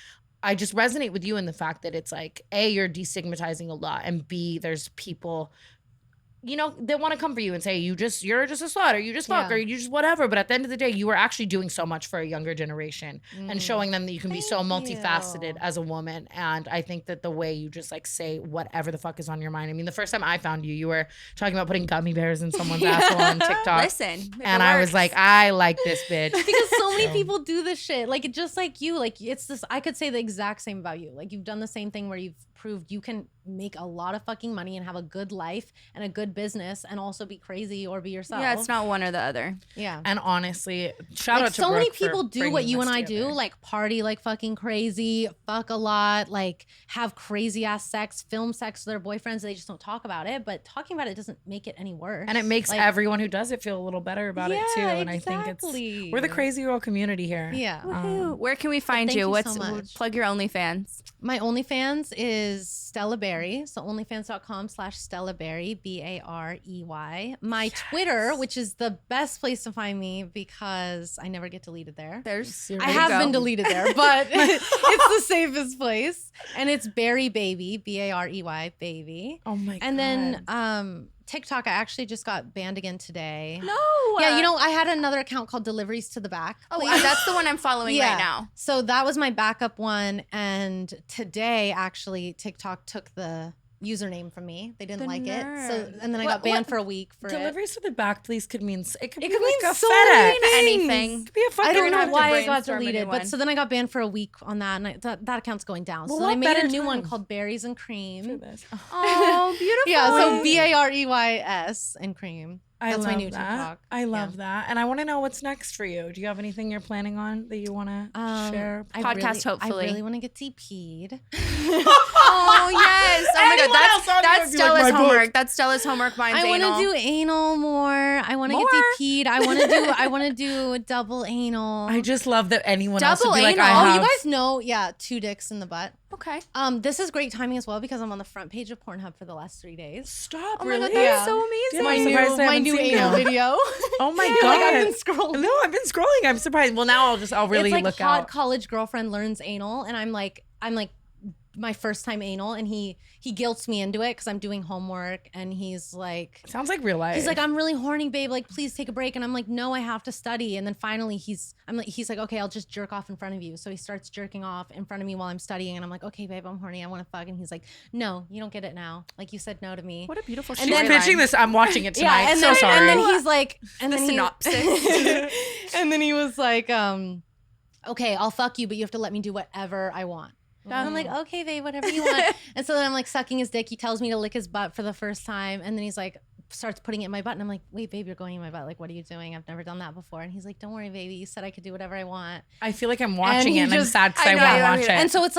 I just resonate with you in the fact that it's like, A, you're destigmatizing a lot, and B, there's people, you know, they want to come for you and say you're just a slut, or you just fuck, Yeah. or you just whatever. But at the end of the day, you are actually doing so much for a younger generation and showing them that you can be so Thank multifaceted you. as a woman. And I think that the way you just like say whatever the fuck is on your mind. I mean, the first time I found you, you were talking about putting gummy bears in someone's asshole on TikTok. Listen, if And it I was works. like, I like this bitch. Because so many people do this shit. Like just like you, like it's this. I could say the exact same about you. Like you've done the same thing where you've proved you can make a lot of fucking money and have a good life and a good business and also be crazy or be yourself. yeah, it's not one or the other. Yeah. And honestly, shout Like out to so many Brooke for people do what bringing you this and I together. do, like party like fucking crazy, fuck a lot, like have crazy ass sex, film sex with their boyfriends. They just don't talk about it, but talking about it doesn't make it any worse. And it makes Like, everyone who does it feel a little better about it too. Yeah, And I think exactly. we're the crazy girl community here. Yeah. Woohoo. Where can we find thank you? you What's so much. plug your OnlyFans? My OnlyFans is Stella Barey. So onlyfans.com/Stella Barey, Barey. My Twitter, which is the best place to find me because I never get deleted there. There's I have been deleted there, but it's the safest place. And it's Barey Baby, Barey baby. Oh my god. And then TikTok, I actually just got banned again today. No. Yeah, you know, I had another account called Deliveries to the Back. Oh, Please. that's the one I'm following right now. So that was my backup one. And today, actually, TikTok took the username from me. They didn't The like it. So, nerve. and then I What- got banned what- for a week for it. Deliveries to the back, please, could mean it could It be could like mean a so FedEx. many things. Anything. It could be a fucking I don't gonna know have to why I got brainstorm a new deleted, one. but so then I got banned for a week on that, and that account's going down. Well, so then I what made a better new one time? called Berries and Cream. Oh, beautiful. Yeah, so Bareys and Cream. I That's love my new that. TikTok. I love that. And I want to know what's next for you. Do you have anything you're planning on that you want to share? Podcast, hopefully. I really want to get DP'd. Oh yes. Oh my Anyone god. else on That's here, if you like Stella's my book? homework. That's Stella's homework. Mine's I want anal. to do anal more. I want to get More? DP'd. I want to do a double anal. I just love that anyone else would Double be like, anal. I Oh, have. you guys know, yeah, 2 dicks in the butt. Okay. This is great timing as well because I'm on the front page of Pornhub for the last 3 days. Stop, Oh my really? god, that's Yeah. so amazing. Damn, My I'm new, surprised I my haven't new seen anal you. video. Oh my Like, god. I've been scrolling. No, I've been scrolling. I'm surprised. Well, now I'll really It's like look hot out. college girlfriend learns anal, and I'm like my first time anal, and he guilts me into it because I'm doing homework, and he's like, Sounds like real life. I'm really horny, babe. Like, please take a break. And I'm like, no, I have to study. And then finally, he's like, okay, I'll just jerk off in front of you. So he starts jerking off in front of me while I'm studying, and I'm like, okay, babe, I'm horny. I want to fuck. And he's like, no, you don't get it now. Like, you said no to me. What a beautiful And She's then- pitching this. I'm watching it tonight. and so then, sorry. And then he's like, and The then synopsis. and then he was like, okay, I'll fuck you, but you have to let me do whatever I want. And I'm like, Oh. okay, babe, whatever you want. And so then I'm like sucking his dick. He tells me to lick his butt for the first time. And then he's like, starts putting it in my butt. And I'm like, wait, babe, you're going in my butt. Like, what are you doing? I've never done that before. And he's like, don't worry, baby. You said I could do whatever I want. I feel like I'm watching he it and I'm just- sad because I know, want to I watch know. it. And so it's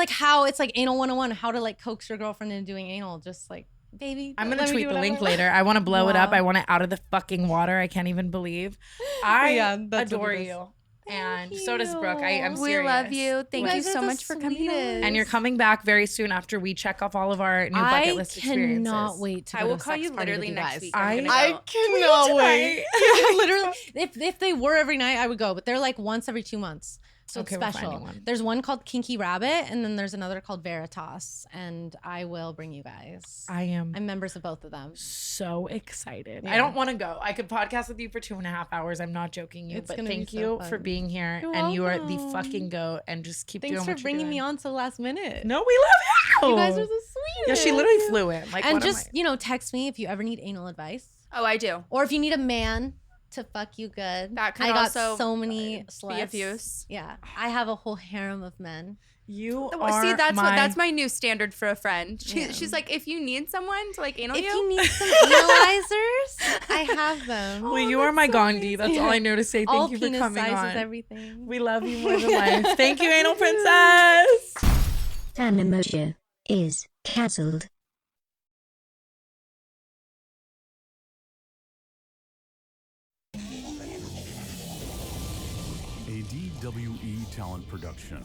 like anal 101, how to like coax your girlfriend into doing anal. Just like, baby. I'm gonna let me tweet do the whatever link I want. later. I want to blow it up. Wow. I want it out of the fucking water. I can't even believe. I Yeah, that's what adore it is. you. And so does Brooke. I am We serious. love you. Thank you guys are so the much for coming on. sweetest. And you're coming back very soon after we check off all of our new bucket list experiences. I cannot wait to I go will to a call sex you party with literally you next guys. week. I'm gonna I go. cannot wait. Literally, if they were every night, I would go. But they're like once every 2 months. So Okay, it's we're special. finding one. There's one called Kinky Rabbit, and then there's another called Veritas. And I will bring you guys. I am I'm members of both of them. so excited. Yeah. I don't want to go. I could podcast with you for 2.5 hours. I'm not joking you, It's but gonna be thank so you fun. for being here. You're And you are the welcome. fucking goat. And just keep Thanks doing for what you're bringing doing. me on so last minute. No, we love you. You guys are the Yeah, sweetest. she literally flew in. Like, And what am just, text me if you ever need anal advice. Oh, I do. Or if you need a man to fuck you good. That could I got also so many be sluts. of use. Yeah. I have a whole harem of men. You See, are that's my new standard for a friend. She's like, if you need someone to like anal If you, you need some analyzers, I have them. Well, you are my Gandhi. That's all I know to say. Thank All you for penis coming sizes, on. everything. We love you more than life. Thank you, Anal Princess. Tana and Brooke is cancelled. A DWE talent production.